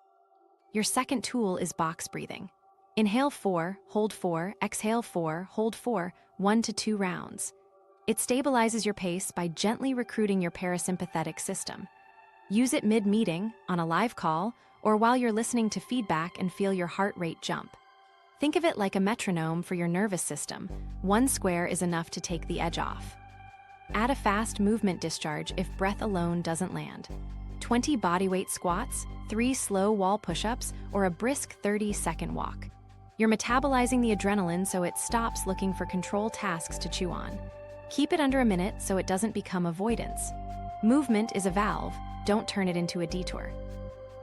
Your second tool is box breathing. Inhale 4, hold 4, exhale 4, hold 4, 1 to 2 rounds. It stabilizes your pace by gently recruiting your parasympathetic system. Use it mid-meeting, on a live call, or while you're listening to feedback and feel your heart rate jump. Think of it like a metronome for your nervous system. 1 square is enough to take the edge off. Add a fast movement discharge if breath alone doesn't land. 20 bodyweight squats, 3 slow wall push-ups, or a brisk 30-second walk. You're metabolizing the adrenaline so it stops looking for control tasks to chew on. Keep it under a minute so it doesn't become avoidance. Movement is a valve, don't turn it into a detour.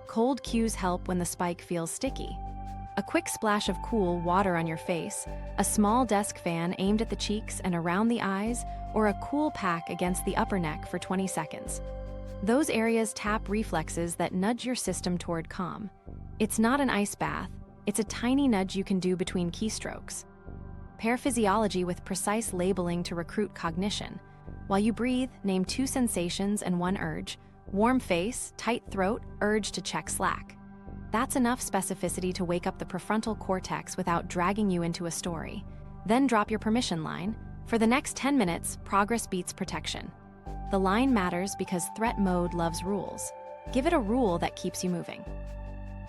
Cold cues help when the spike feels sticky. A quick splash of cool water on your face, a small desk fan aimed at the cheeks and around the eyes, or a cool pack against the upper neck for 20 seconds. Those areas tap reflexes that nudge your system toward calm. It's not an ice bath, it's a tiny nudge you can do between keystrokes. Pair physiology with precise labeling to recruit cognition. While you breathe, name 2 sensations and 1 urge. Warm face, tight throat, urge to check Slack. That's enough specificity to wake up the prefrontal cortex without dragging you into a story. Then drop your permission line. For the next 10 minutes, progress beats protection. The line matters because threat mode loves rules. Give it a rule that keeps you moving.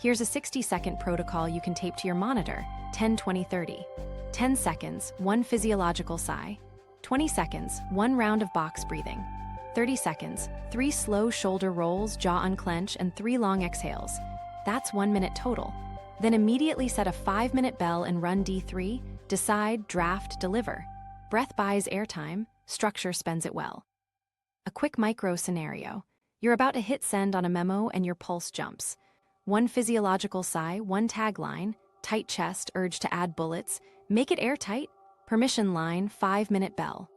Here's a 60-second protocol you can tape to your monitor, 10, 20, 30. 10 seconds, 1 physiological sigh. 20 seconds, 1 round of box breathing. 30 seconds, 3 slow shoulder rolls, jaw unclench, and 3 long exhales. That's 1 minute total. Then immediately set a 5-minute bell and run D3, decide, draft, deliver. Breath buys airtime, structure spends it well. A quick micro scenario. You're about to hit send on a memo and your pulse jumps. 1 physiological sigh, 1 tagline, tight chest, urge to add bullets, make it airtight, permission line, 5-minute bell.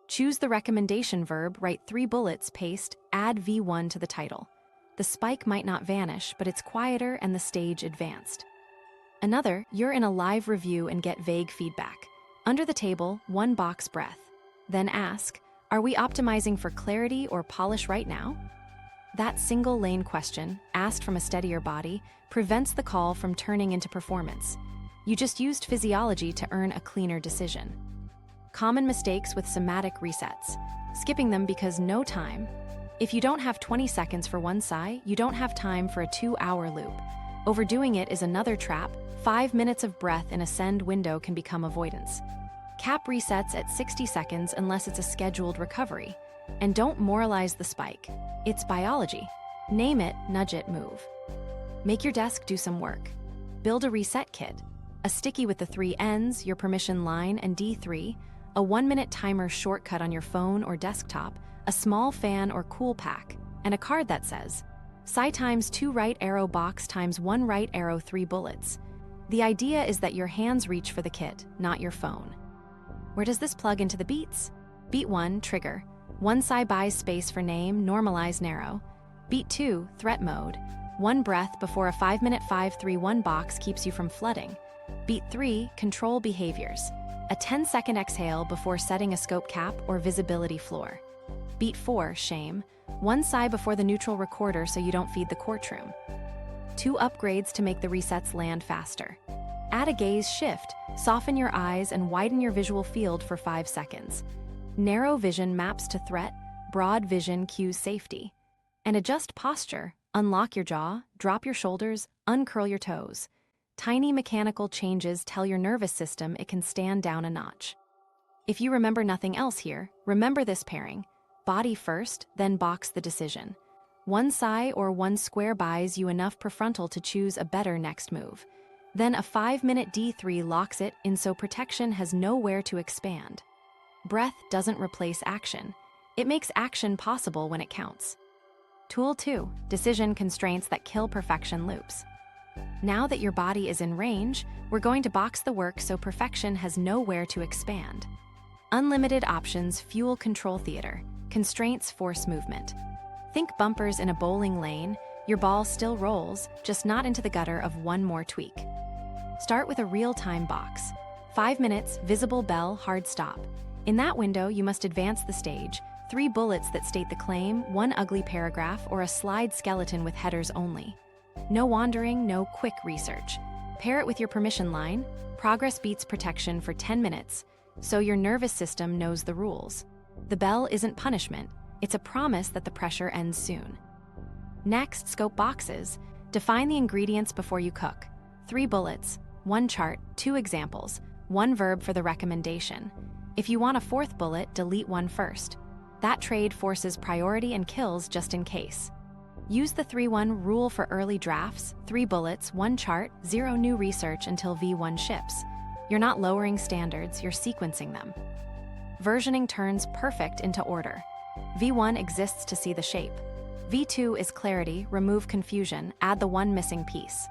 Choose the recommendation verb, write 3 bullets, paste, add V1 to the title. The spike might not vanish, but it's quieter and the stage advanced. Another, you're in a live review and get vague feedback. Under the table, 1 box breath. Then ask, are we optimizing for clarity or polish right now? That single-lane question, asked from a steadier body, prevents the call from turning into performance. You just used physiology to earn a cleaner decision. Common mistakes with somatic resets. Skipping them because no time. If you don't have 20 seconds for 1 sigh, you don't have time for a 2-hour loop. Overdoing it is another trap. 5 minutes of breath in a send window can become avoidance. Cap resets at 60 seconds unless it's a scheduled recovery. And don't moralize the spike. It's biology. Name it, nudge it, move. Make your desk do some work. Build a reset kit. A sticky with the 3 ends, your permission line, and D3, a 1-minute timer shortcut on your phone or desktop, a small fan or cool pack, and a card that says, sigh times 2 right arrow box times 1 right arrow 3 bullets. The idea is that your hands reach for the kit, not your phone. Where does this plug into the beats? Beat 1, trigger. 1 sigh buys space for name, normalize narrow. Beat 2, threat mode. 1 breath before a 5-minute 5-3-1 box keeps you from flooding. Beat 3, control behaviors. A 10-second exhale before setting a scope cap or visibility floor. Beat 4, shame. 1 sigh before the neutral recorder so you don't feed the courtroom. 2 upgrades to make the resets land faster. Add a gaze shift, soften your eyes and widen your visual field for 5 seconds. Narrow vision maps to threat, broad vision cues safety. And adjust posture, unlock your jaw, drop your shoulders, uncurl your toes. Tiny mechanical changes tell your nervous system it can stand down a notch. If you remember nothing else here, remember this pairing. Body first, then box the decision. 1 sigh or 1 square buys you enough prefrontal to choose a better next move. Then a 5-minute D3 locks it in so protection has nowhere to expand. Breath doesn't replace action. It makes action possible when it counts. Tool 2. Decision constraints that kill perfection loops. Now that your body is in range, we're going to box the work so perfection has nowhere to expand. Unlimited options fuel control theater. Constraints force movement. Think bumpers in a bowling lane. Your ball still rolls, just not into the gutter of one more tweak. Start with a real-time box. 5 minutes, visible bell, hard stop. In that window, you must advance the stage. 3 bullets that state the claim, 1 ugly paragraph, or a slide skeleton with headers only. No wandering, no quick research. Pair it with your permission line. Progress beats protection for 10 minutes, so your nervous system knows the rules. The bell isn't punishment, it's a promise that the pressure ends soon. Next, scope boxes. Define the ingredients before you cook. 3 bullets, 1 chart, 2 examples, 1 verb for the recommendation. If you want a 4th bullet, delete 1 first. That trade forces priority and kills just in case. Use the 3-1 rule for early drafts, 3 bullets, 1 chart, 0 new research until V1 ships. You're not lowering standards, you're sequencing them. Versioning turns perfect into order. V1 exists to see the shape. V2 is clarity, remove confusion, add the 1 missing piece.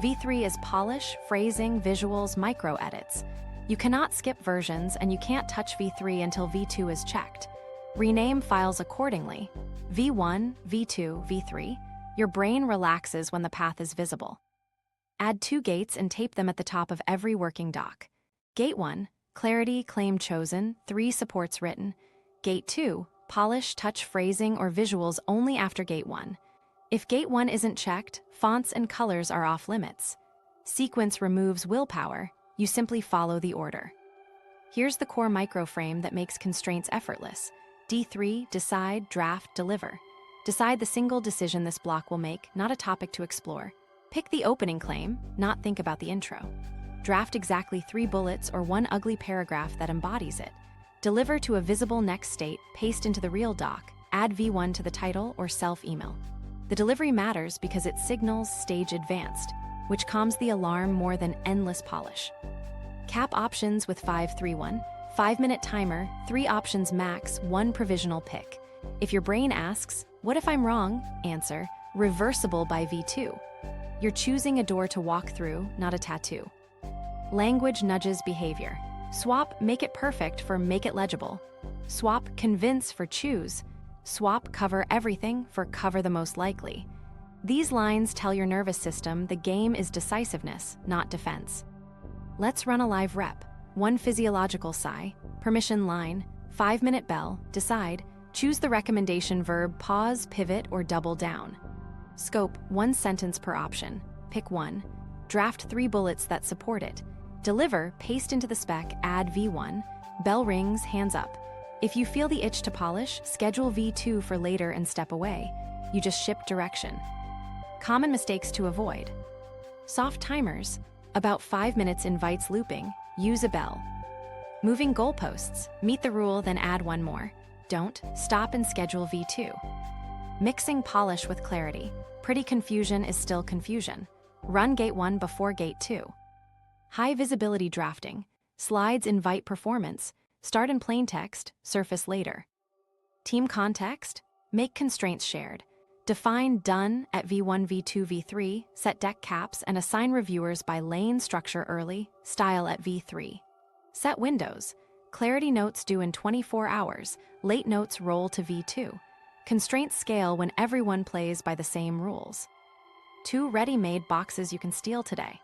V3 is polish, phrasing, visuals, micro-edits. You cannot skip versions, and you can't touch V3 until V2 is checked. Rename files accordingly. V1, V2, V3. Your brain relaxes when the path is visible. Add 2 gates and tape them at the top of every working doc. Gate 1, clarity, claim chosen, 3 supports written. Gate 2, polish, touch, phrasing, or visuals only after Gate 1. If Gate 1 isn't checked, fonts and colors are off limits. Sequence removes willpower. You simply follow the order. Here's the core microframe that makes constraints effortless. D3, decide, draft, deliver. Decide the single decision this block will make, not a topic to explore. Pick the opening claim, not think about the intro. Draft exactly 3 bullets or 1 ugly paragraph that embodies it. Deliver to a visible next state, paste into the real doc, add V1 to the title or self-email. The delivery matters because it signals stage advanced, which calms the alarm more than endless polish. Cap options with 5-3-1. 5-minute timer, 3 options max, 1 provisional pick. If your brain asks, what if I'm wrong? Answer, reversible by V2. You're choosing a door to walk through, not a tattoo. Language nudges behavior. Swap make it perfect for make it legible. Swap convince for choose. Swap cover everything for cover the most likely. These lines tell your nervous system the game is decisiveness, not defense. Let's run a live rep. 1 physiological sigh, permission line, 5-minute bell, decide, choose the recommendation verb, pause, pivot, or double down. Scope, 1 sentence per option, pick 1. Draft 3 bullets that support it. Deliver, paste into the spec, add V1. Bell rings, hands up. If you feel the itch to polish, schedule V2 for later and step away. You just ship direction. Common mistakes to avoid. Soft timers, about 5 minutes invites looping. Use a bell. Moving goalposts, meet the rule then add 1 more. Don't, stop and schedule V2. Mixing polish with clarity. Pretty confusion is still confusion. Run Gate 1 before Gate 2. High visibility drafting. Slides invite performance. Start in plain text, surface later. Team context. Make constraints shared. Define done at V1, V2, V3, set deck caps, and assign reviewers by lane structure early, style at V3. Set windows. Clarity notes due in 24 hours, late notes roll to V2. Constraints scale when everyone plays by the same rules. 2 ready-made boxes you can steal today.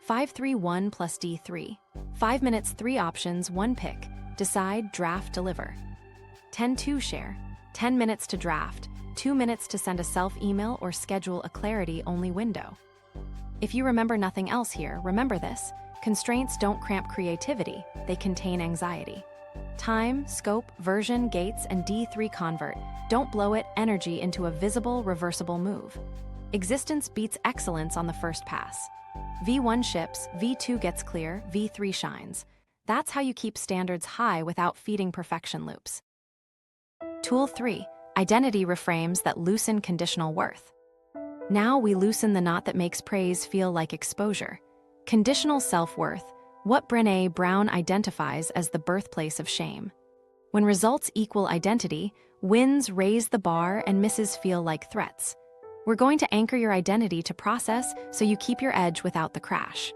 5-3-1 plus D3. 5 minutes, 3 options, 1 pick. Decide, draft, deliver. 10-2 share. 10 minutes to draft. 2 minutes to send a self-email or schedule a clarity-only window. If you remember nothing else here, remember this. Constraints don't cramp creativity, they contain anxiety. Time, scope, version, gates, and D3 convert. Don't blow it, energy into a visible, reversible move. Existence beats excellence on the first pass. V1 ships, V2 gets clear, V3 shines. That's how you keep standards high without feeding perfection loops. Tool 3. Identity reframes that loosen conditional worth. Now we loosen the knot that makes praise feel like exposure. Conditional self-worth, what Brené Brown identifies as the birthplace of shame. When results equal identity, Wins raise the bar and misses feel like threats. We're going to anchor your identity to process so you keep your edge without the crash.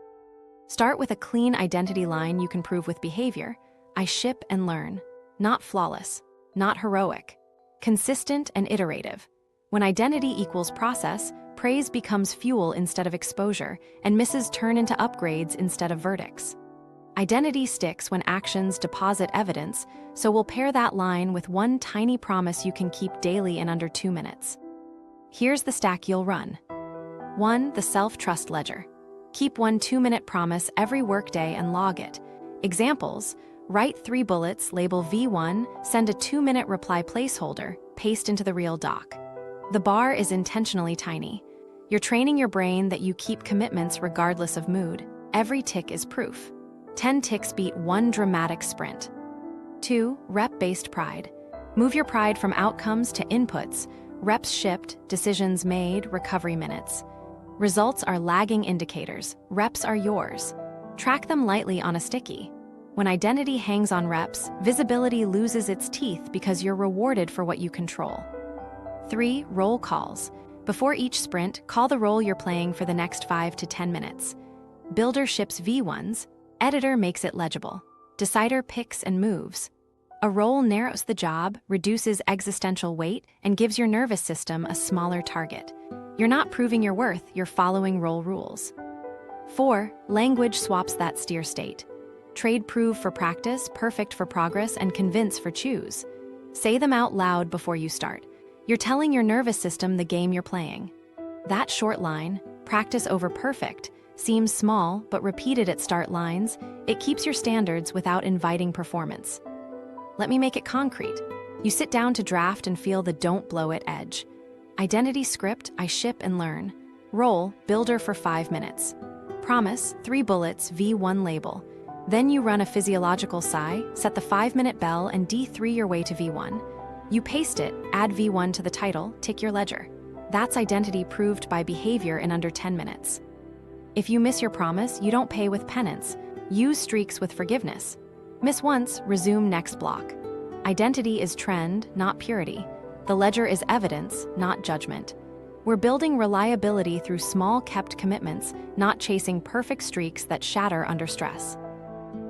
Start with a clean identity line you can prove with behavior. I ship and learn. Not flawless, not heroic. Consistent and iterative. When identity equals process, praise becomes fuel instead of exposure, and misses turn into upgrades instead of verdicts. Identity sticks when actions deposit evidence, so we'll pair that line with one tiny promise you can keep daily in under 2 minutes. Here's the stack you'll run. 1. The self-trust ledger. Keep one 2-minute promise every workday and log it. Examples: write 3 bullets, label V1, send a 2-minute reply placeholder, paste into the real doc. The bar is intentionally tiny. You're training your brain that you keep commitments regardless of mood. Every tick is proof. 10 ticks beat 1 dramatic sprint. 2. Rep-based pride. Move your pride from outcomes to inputs. Reps shipped, decisions made, recovery minutes. Results are lagging indicators. Reps are yours. Track them lightly on a sticky. When identity hangs on reps, visibility loses its teeth because you're rewarded for what you control. 3. Roll calls. Before each sprint, call the role you're playing for the next 5 to 10 minutes. Builder ships V1s. Editor makes it legible. Decider picks and moves. A role narrows the job, reduces existential weight, and gives your nervous system a smaller target. You're not proving your worth, you're following role rules. 4. Language swaps that steer state. Trade prove for practice, perfect for progress, and convince for choose. Say them out loud before you start. You're telling your nervous system the game you're playing. That short line, practice over perfect, seems small, but repeated at start lines, it keeps your standards without inviting performance. Let me make it concrete. You sit down to draft and feel the don't blow it edge. Identity script, I ship and learn. Role, builder for 5 minutes. Promise, 3 bullets, V1 label. Then you run a physiological sigh, set the 5-minute bell, and D3 your way to V1. You paste it, add V1 to the title, tick your ledger. That's identity proved by behavior in under 10 minutes. If you miss your promise, you don't pay with penance. Use streaks with forgiveness. Miss once, resume next block. Identity is trend, not purity. The ledger is evidence, not judgment. We're building reliability through small kept commitments, not chasing perfect streaks that shatter under stress.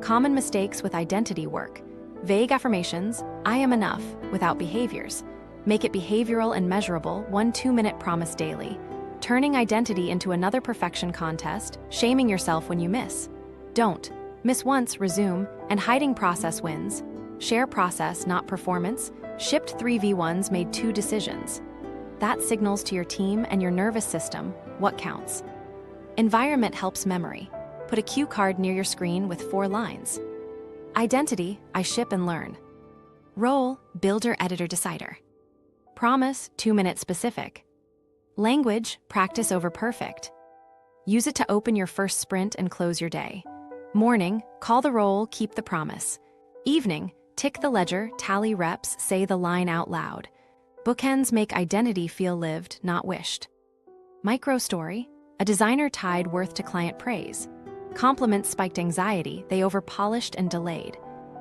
Common mistakes with identity work. Vague affirmations, I am enough, without behaviors. Make it behavioral and measurable, 1 2-minute promise daily. Turning identity into another perfection contest, shaming yourself when you miss. Don't. Miss once, resume, and hiding process wins. Share process, not performance. Shipped 3 V1s, made 2 decisions. That signals to your team and your nervous system what counts. Environment helps memory. Put a cue card near your screen with 4 lines. Identity, I ship and learn. Role, builder, editor, decider. Promise, 2-minute specific. Language, practice over perfect. Use it to open your first sprint and close your day. Morning, call the roll, keep the promise. Evening, tick the ledger, tally reps, say the line out loud. Bookends make identity feel lived, not wished. Micro story, a designer tied worth to client praise. Compliments spiked anxiety, they over-polished and delayed.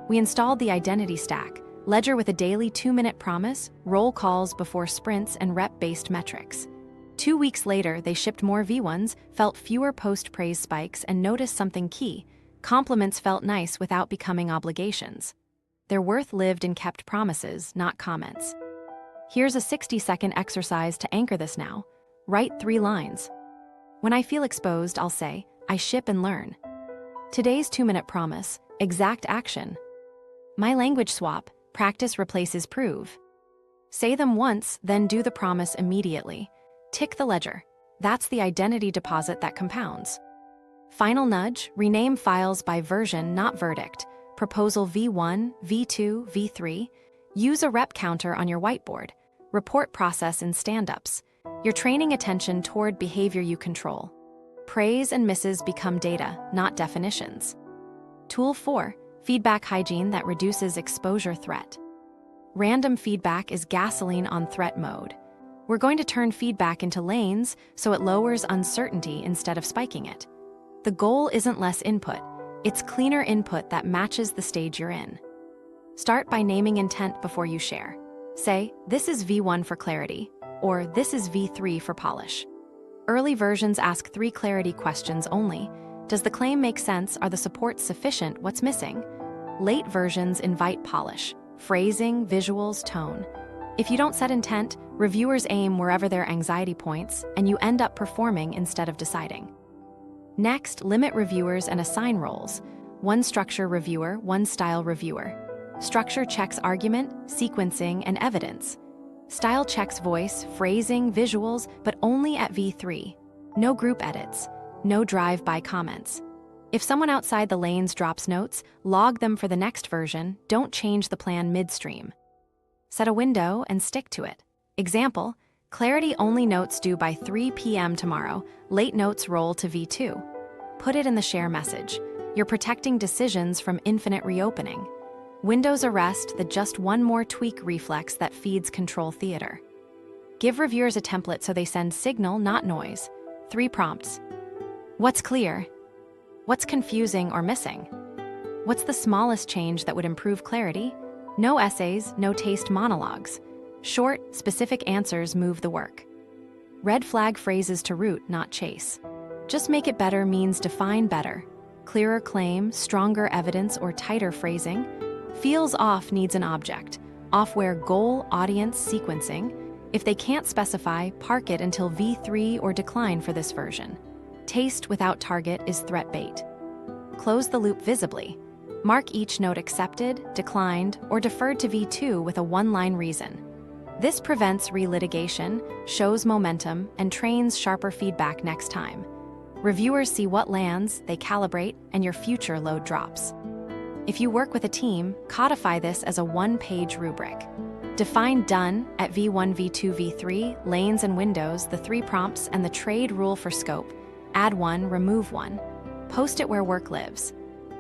We installed the identity stack, ledger with a daily 2-minute promise, roll calls before sprints, and rep-based metrics. 2 weeks later, they shipped more V1s, felt fewer post-praise spikes, and noticed something key. Compliments felt nice without becoming obligations. Their worth lived in kept promises, not comments. Here's a 60-second exercise to anchor this now. Write 3 lines. When I feel exposed, I'll say, I ship and learn. Today's 2-minute promise, exact action. My language swap, practice replaces prove. Say them once, then do the promise immediately. Tick the ledger. That's the identity deposit that compounds. Final nudge, rename files by version, not verdict. Proposal V1, V2, V3. Use a rep counter on your whiteboard. Report process in stand-ups. You're training attention toward behavior you control. Praise and misses become data, not definitions. Tool 4, feedback hygiene that reduces exposure threat. Random feedback is gasoline on threat mode. We're going to turn feedback into lanes so it lowers uncertainty instead of spiking it. The goal isn't less input, it's cleaner input that matches the stage you're in. Start by naming intent before you share. Say, "This is V1 for clarity," or "This is V3 for polish." Early versions ask 3 clarity questions only. Does the claim make sense? Are the supports sufficient? What's missing? Late versions invite polish, phrasing, visuals, tone. If you don't set intent, reviewers aim wherever their anxiety points, and you end up performing instead of deciding. Next, limit reviewers and assign roles. One structure reviewer, one style reviewer. Structure checks argument, sequencing, and evidence. Style checks voice, phrasing, visuals, but only at V3. No group edits, no drive-by comments. If someone outside the lanes drops notes, log them for the next version, don't change the plan midstream. Set a window and stick to it. Example, clarity only notes due by 3 p.m. tomorrow, late notes roll to V2. Put it in the share message. You're protecting decisions from infinite reopening. Windows arrest the just one more tweak reflex that feeds control theater. Give reviewers a template so they send signal, not noise. 3 prompts. What's clear? What's confusing or missing? What's the smallest change that would improve clarity? No essays, no taste monologues. Short, specific answers move the work. Red flag phrases to root, not chase. Just make it better means define better. Clearer claim, stronger evidence, or tighter phrasing. Feels off needs an object. Off where goal, audience, sequencing. If they can't specify, park it until V3 or decline for this version. Taste without target is threat bait. Close the loop visibly. Mark each note accepted, declined, or deferred to V2 with a one-line reason. This prevents relitigation, shows momentum, and trains sharper feedback next time. Reviewers see what lands, they calibrate, and your future load drops. If you work with a team, codify this as a one-page rubric. Define done at V1, V2, V3, lanes and windows, the 3 prompts, and the trade rule for scope. Add 1, remove 1. Post it where work lives.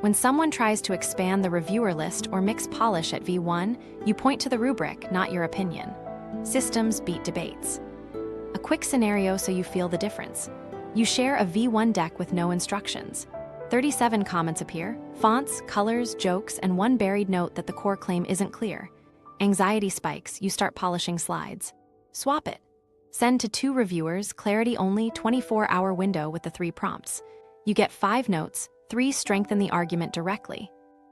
When someone tries to expand the reviewer list or mix polish at V1, you point to the rubric, not your opinion. Systems beat debates. A quick scenario so you feel the difference. You share a V1 deck with no instructions. 37 comments appear, fonts, colors, jokes, and one buried note that the core claim isn't clear. Anxiety spikes, you start polishing slides. Swap it. Send to 2 reviewers, clarity only, 24-hour window with the 3 prompts. You get 5 notes, 3 strengthen the argument directly.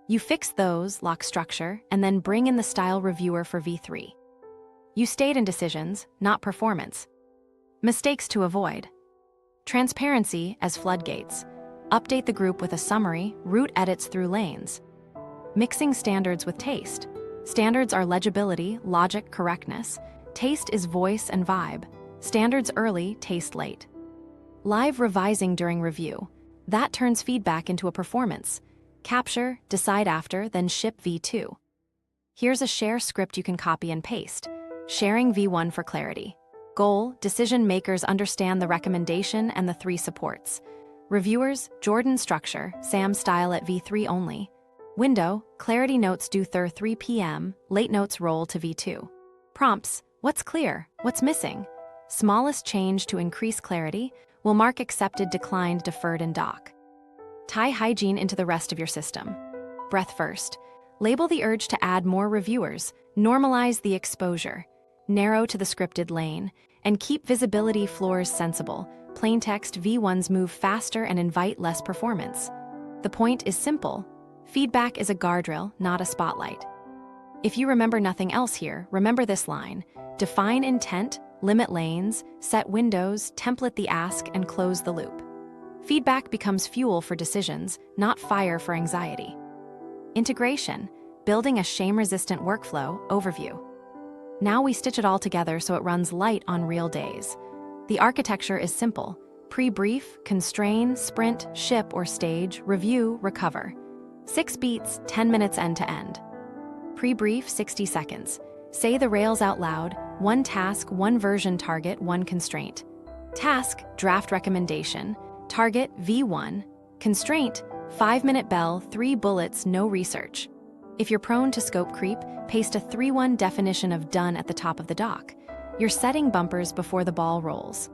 You fix those, lock structure, and then bring in the style reviewer for V3. You stayed in decisions, not performance. Mistakes to avoid. Transparency as floodgates. Update the group with a summary, route edits through lanes. Mixing standards with taste. Standards are legibility, logic, correctness. Taste is voice and vibe. Standards early, taste late. Live revising during review. That turns feedback into a performance. Capture, decide after, then ship V2. Here's a share script you can copy and paste. Sharing V1 for clarity. Goal, decision makers understand the recommendation and the 3 supports. Reviewers, Jordan structure, Sam style at V3 only. Window, clarity notes due 3 p.m., late notes roll to V2. Prompts, what's clear, what's missing? Smallest change to increase clarity will mark accepted, declined, deferred, and dock. Tie hygiene into the rest of your system. Breath first. Label the urge to add more reviewers, normalize the exposure, narrow to the scripted lane, and keep visibility floors sensible. Plain text V1s move faster and invite less performance. The point is simple. Feedback is a guardrail, not a spotlight. If you remember nothing else here, remember this line. Define intent, limit lanes, set windows, template the ask, and close the loop. Feedback becomes fuel for decisions, not fire for anxiety. Integration, building a shame-resistant workflow, overview. Now we stitch it all together so it runs light on real days. The architecture is simple. Pre-brief, constrain, sprint, ship or stage, review, recover. 6 beats, 10 minutes end to end. Pre-brief, 60 seconds. Say the rails out loud, 1 task, 1 version target, 1 constraint. Task, draft recommendation. Target, V1. Constraint, 5-minute bell, 3 bullets, no research. If you're prone to scope creep, paste a 3-1 definition of done at the top of the doc. You're setting bumpers before the ball rolls.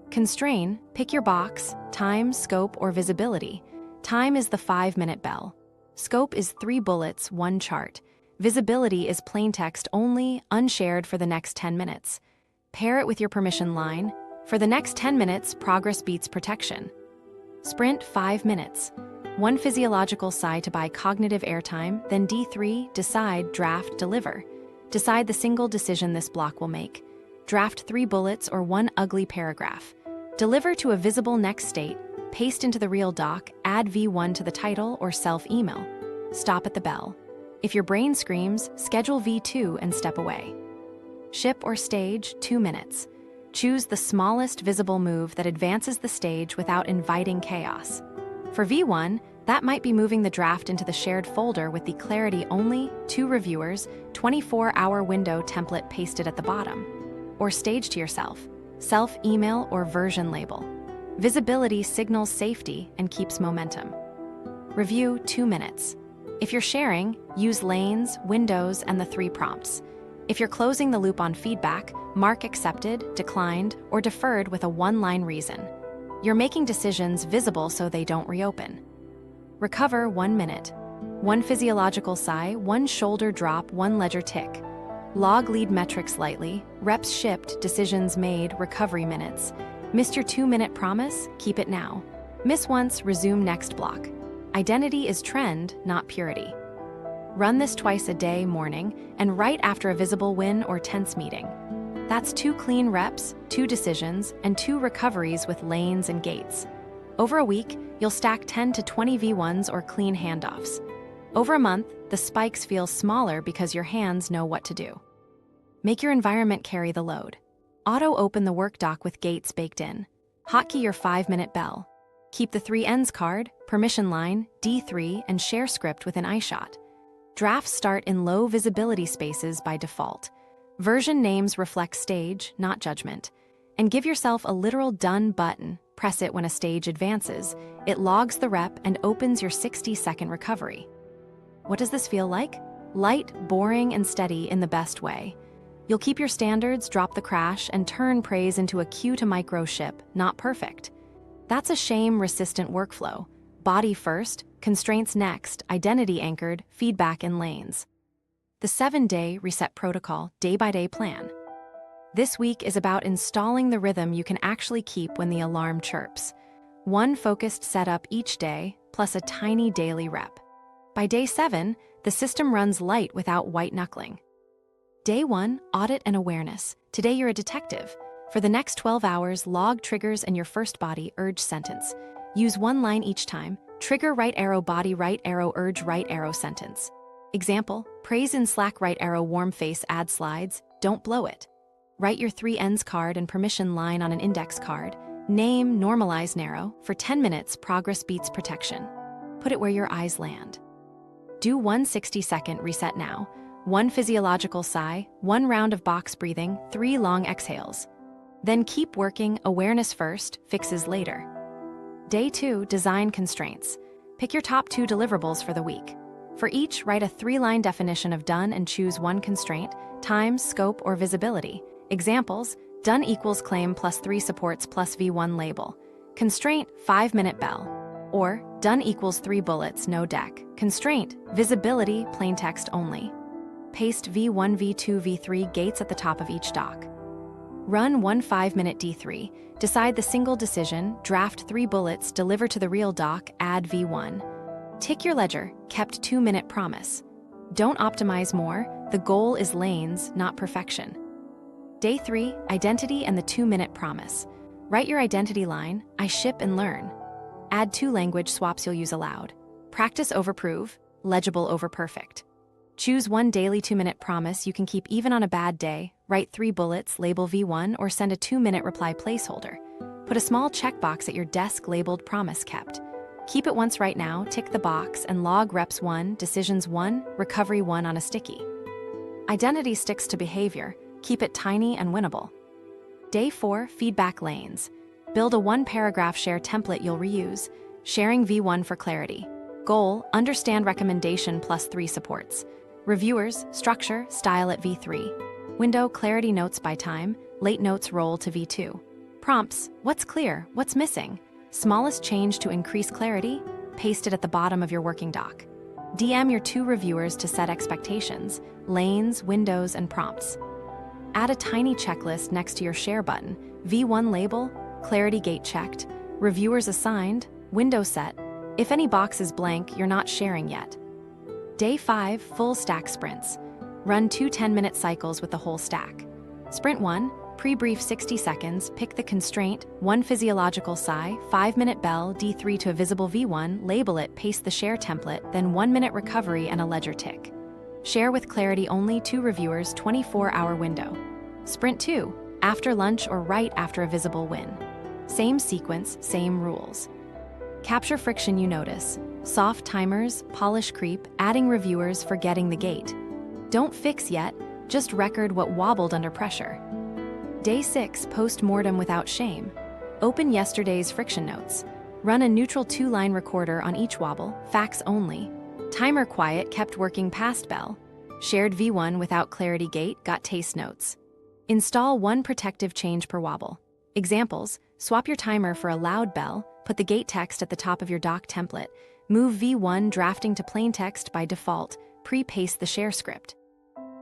Constrain, pick your box, time, scope, or visibility. Time is the 5-minute bell. Scope is 3 bullets, 1 chart. Visibility is plain text only, unshared for the next 10 minutes. Pair it with your permission line. For the next 10 minutes, progress beats protection. Sprint 5 minutes. 1 physiological sigh to buy cognitive airtime, then D3, decide, draft, deliver. Decide the single decision this block will make. Draft 3 bullets or 1 ugly paragraph. Deliver to a visible next state, paste into the real doc, add V1 to the title or self-email. Stop at the bell. If your brain screams, schedule V2 and step away. Ship or stage, 2 minutes. Choose the smallest visible move that advances the stage without inviting chaos. For V1, that might be moving the draft into the shared folder with the clarity only, 2 reviewers, 24-hour window template pasted at the bottom. Or stage to yourself, self-email or version label. Visibility signals safety and keeps momentum. Review 2 minutes. If you're sharing, use lanes, windows, and the 3 prompts. If you're closing the loop on feedback, mark accepted, declined, or deferred with a 1-line reason. You're making decisions visible so they don't reopen. Recover 1 minute. 1 physiological sigh, 1 shoulder drop, 1 ledger tick. Log lead metrics lightly, reps shipped, decisions made, recovery minutes. Missed your 2-minute promise? Keep it now. Miss once, resume next block. Identity is trend, not purity. Run this twice a day, morning, and right after a visible win or tense meeting. That's 2 clean reps, 2 decisions, and 2 recoveries with lanes and gates. Over a week, you'll stack 10 to 20 V1s or clean handoffs. Over a month, the spikes feel smaller because your hands know what to do. Make your environment carry the load. Auto-open the work doc with gates baked in. Hotkey your 5-minute bell. Keep the 3 ends card, permission line, D3, and share script within eyeshot. Drafts start in low visibility spaces by default. Version names reflect stage, not judgment. And give yourself a literal done button. Press it when a stage advances. It logs the rep and opens your 60-second recovery. What does this feel like? Light, boring, and steady in the best way. You'll keep your standards, drop the crash, and turn praise into a cue to micro ship, not perfect. That's a shame-resistant workflow. Body first, constraints next, identity anchored, feedback in lanes. The 7-day reset protocol, day-by-day plan. This week is about installing the rhythm you can actually keep when the alarm chirps. 1 focused setup each day, plus a tiny daily rep. By day 7, the system runs light without white-knuckling. Day 1, audit and awareness. Today you're a detective. For the next 12 hours, log triggers and your first body urge sentence. Use 1 line each time. Trigger right arrow body right arrow urge right arrow sentence. Example, praise in Slack right arrow warm face add slides, don't blow it. Write your 3 ends card and permission line on an index card. Name, normalize narrow. For 10 minutes, progress beats protection. Put it where your eyes land. Do 1 60-second reset now. 1 physiological sigh, 1 round of box breathing, 3 long exhales. Then keep working, awareness first, fixes later. Day 2, design constraints. Pick your top 2 deliverables for the week. For each, write a 3-line definition of done and choose 1 constraint, time, scope, or visibility. Examples, done equals claim plus 3 supports plus V1 label. Constraint, 5-minute bell. Or, done equals 3 bullets, no deck. Constraint, visibility, plain text only. Paste V1, V2, V3 gates at the top of each doc. Run 1 5-minute D3. Decide the single decision, draft 3 bullets, deliver to the real doc, add V1. Tick your ledger, kept 2-minute promise. Don't optimize more, the goal is lanes, not perfection. Day 3, identity and the 2-minute promise. Write your identity line, I ship and learn. Add 2 language swaps you'll use aloud. Practice over prove, legible over perfect. Choose 1 daily 2-minute promise you can keep even on a bad day, write 3 bullets, label V1, or send a 2-minute reply placeholder. Put a small checkbox at your desk labeled promise kept. Keep it once right now, tick the box, and log reps 1, decisions 1, recovery 1 on a sticky. Identity sticks to behavior, keep it tiny and winnable. Day 4, feedback lanes. Build a 1-paragraph share template you'll reuse, sharing V1 for clarity. Goal, understand recommendation plus 3 supports. Reviewers, structure, style at V3. Window, clarity notes by time, late notes roll to V2. Prompts, what's clear, what's missing? Smallest change to increase clarity, paste it at the bottom of your working doc. DM your 2 reviewers to set expectations, lanes, windows, and prompts. Add a tiny checklist next to your share button. V1 label, clarity gate checked, reviewers assigned, window set. If any box is blank, you're not sharing yet. Day 5, full stack sprints. Run 2 10-minute cycles with the whole stack. Sprint 1, pre-brief 60 seconds, pick the constraint, 1 physiological sigh, 5-minute bell, D3 to a visible V1, label it, paste the share template, then 1-minute recovery and a ledger tick. Share with clarity only, 2 reviewers, 24-hour window. Sprint 2, after lunch or right after a visible win. Same sequence, same rules. Capture friction you notice. Soft timers, polish creep, adding reviewers, forgetting the gate. Don't fix yet, just record what wobbled under pressure. Day 6, post-mortem without shame. Open yesterday's friction notes. Run a neutral 2-line recorder on each wobble, facts only. Timer quiet, kept working past bell. Shared V1 without clarity gate, got taste notes. Install 1 protective change per wobble. Examples, swap your timer for a loud bell, put the gate text at the top of your doc template, move V1 drafting to plain text by default, pre-paste the share script.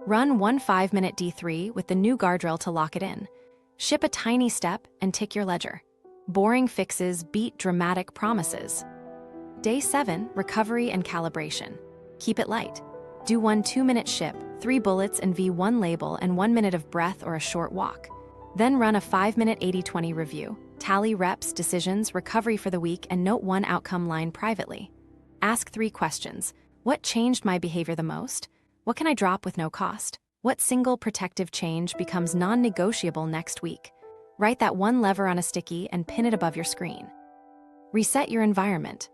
Run 1 5-minute D3 with the new guardrail to lock it in. Ship a tiny step and tick your ledger. Boring fixes beat dramatic promises. Day 7, recovery and calibration. Keep it light. Do 1 2-minute ship, 3 bullets and V1 label and 1 minute of breath or a short walk. Then run a 5-minute 80-20 review. Tally reps, decisions, recovery for the week, and note 1 outcome line privately. Ask 3 questions. What changed my behavior the most? What can I drop with no cost? What single protective change becomes non-negotiable next week? Write that 1 lever on a sticky and pin it above your screen. Reset your environment.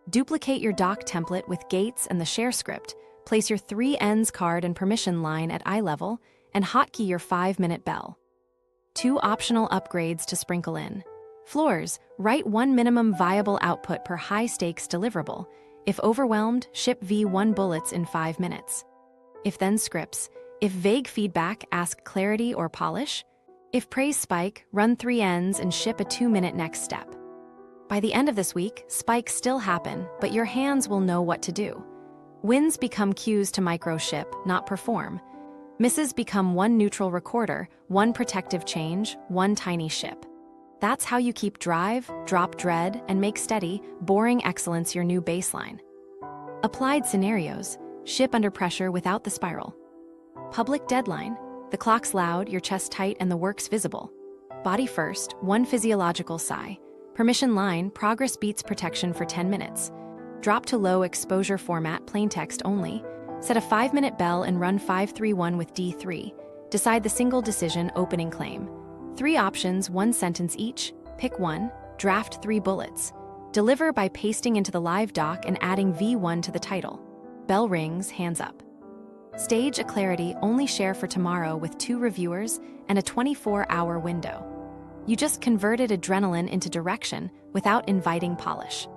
Duplicate your doc template with gates and the share script. Place your 3 ends card and permission line at eye level, and hotkey your 5-minute bell. 2 optional upgrades to sprinkle in. Floors, write 1 minimum viable output per high-stakes deliverable. If overwhelmed, ship V1 bullets in 5 minutes. If then scripts, if vague feedback, ask clarity or polish. If praise spike, run 3 ends and ship a 2-minute next step. By the end of this week, spikes still happen, but your hands will know what to do. Wins become cues to micro-ship, not perform. Misses become 1 neutral recorder, 1 protective change, 1 tiny ship. That's how you keep drive, drop dread, and make steady, boring excellence your new baseline. Applied scenarios, ship under pressure without the spiral. Public deadline, the clock's loud, your chest tight, and the work's visible. Body first, 1 physiological sigh. Permission line, progress beats protection for 10 minutes. Drop to low exposure format, plain text only. Set a 5-minute bell and run 5-3-1 with D3. Decide the single decision, opening claim. 3 options, 1 sentence each. Pick 1, draft 3 bullets. Deliver by pasting into the live doc and adding V1 to the title. Bell rings, hands up. Stage a clarity, only share for tomorrow with 2 reviewers and a 24-hour window. You just converted adrenaline into direction without inviting polish.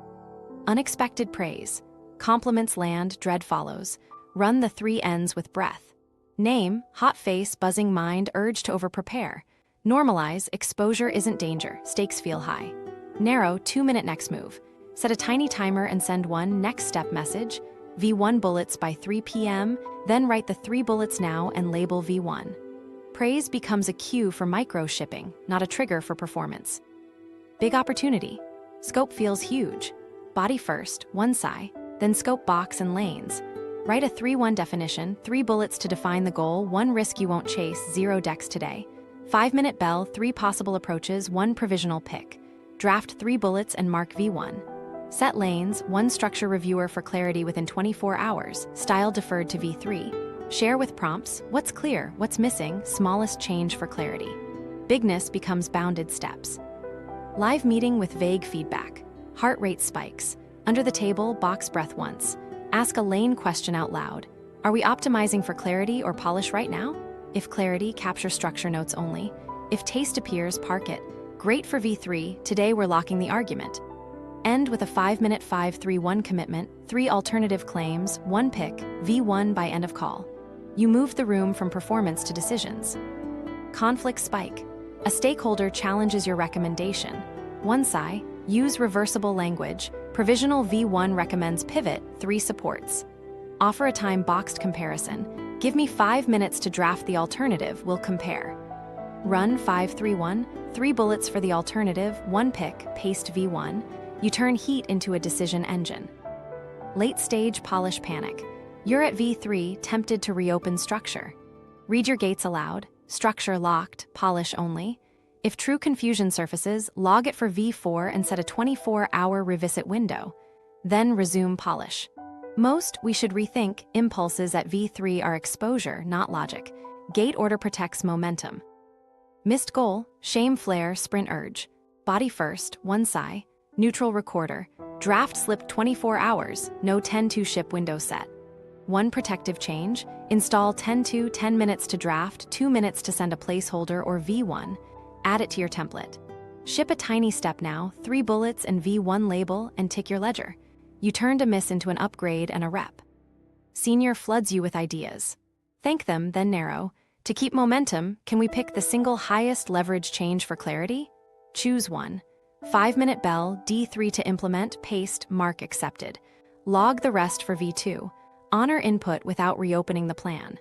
Unexpected praise. Compliments land, dread follows. Run the 3 ends with breath. Name, hot face, buzzing mind, urge to overprepare. Normalize, exposure isn't danger, stakes feel high. Narrow, 2-minute next move. Set a tiny timer and send 1 next step message, V1 bullets by 3 p.m., then write the 3 bullets now and label V1. Praise becomes a cue for micro-shipping, not a trigger for performance. Big opportunity. Scope feels huge. Body first, 1 sigh, then scope box and lanes. Write a 3-1 definition, 3 bullets to define the goal, 1 risk you won't chase, 0 decks today. 5-minute bell, 3 possible approaches, 1 provisional pick. Draft 3 bullets and mark V1. Set lanes, 1 structure reviewer for clarity within 24 hours, style deferred to V3. Share with prompts, what's clear, what's missing, smallest change for clarity. Bigness becomes bounded steps. Live meeting with vague feedback. Heart rate spikes. Under the table, box breath once. Ask a lane question out loud. Are we optimizing for clarity or polish right now? If clarity, capture structure notes only. If taste appears, park it. Great for V3, today we're locking the argument. End with a 5-minute 5-3-1 commitment, 3 alternative claims, 1 pick, V1 by end of call. You move the room from performance to decisions. Conflict spike. A stakeholder challenges your recommendation. 1 sigh, use reversible language. Provisional V1 recommends pivot, 3 supports. Offer a time boxed comparison. Give me 5 minutes to draft the alternative, we'll compare. Run 5-3-1, 3 bullets for the alternative, 1 pick, paste V1. You turn heat into a decision engine. Late stage polish panic. You're at V3, tempted to reopen structure. Read your gates aloud, structure locked, polish only. If true confusion surfaces, log it for V4 and set a 24-hour revisit window. Then resume polish. Most, we should rethink, impulses at V3 are exposure, not logic. Gate order protects momentum. Missed goal, shame flare, sprint urge. Body first, 1 sigh. Neutral recorder. Draft slip 24 hours, no 10-2 ship window set. 1 protective change, install 10-2, 10 minutes to draft, 2 minutes to send a placeholder or V1. Add it to your template. Ship a tiny step now, 3 bullets and V1 label, and tick your ledger. You turned a miss into an upgrade and a rep. Senior floods you with ideas. Thank them, then narrow. To keep momentum, can we pick the single highest leverage change for clarity? Choose one. 5-minute bell, D3 to implement, paste, mark accepted. Log the rest for V2. Honor input without reopening the plan.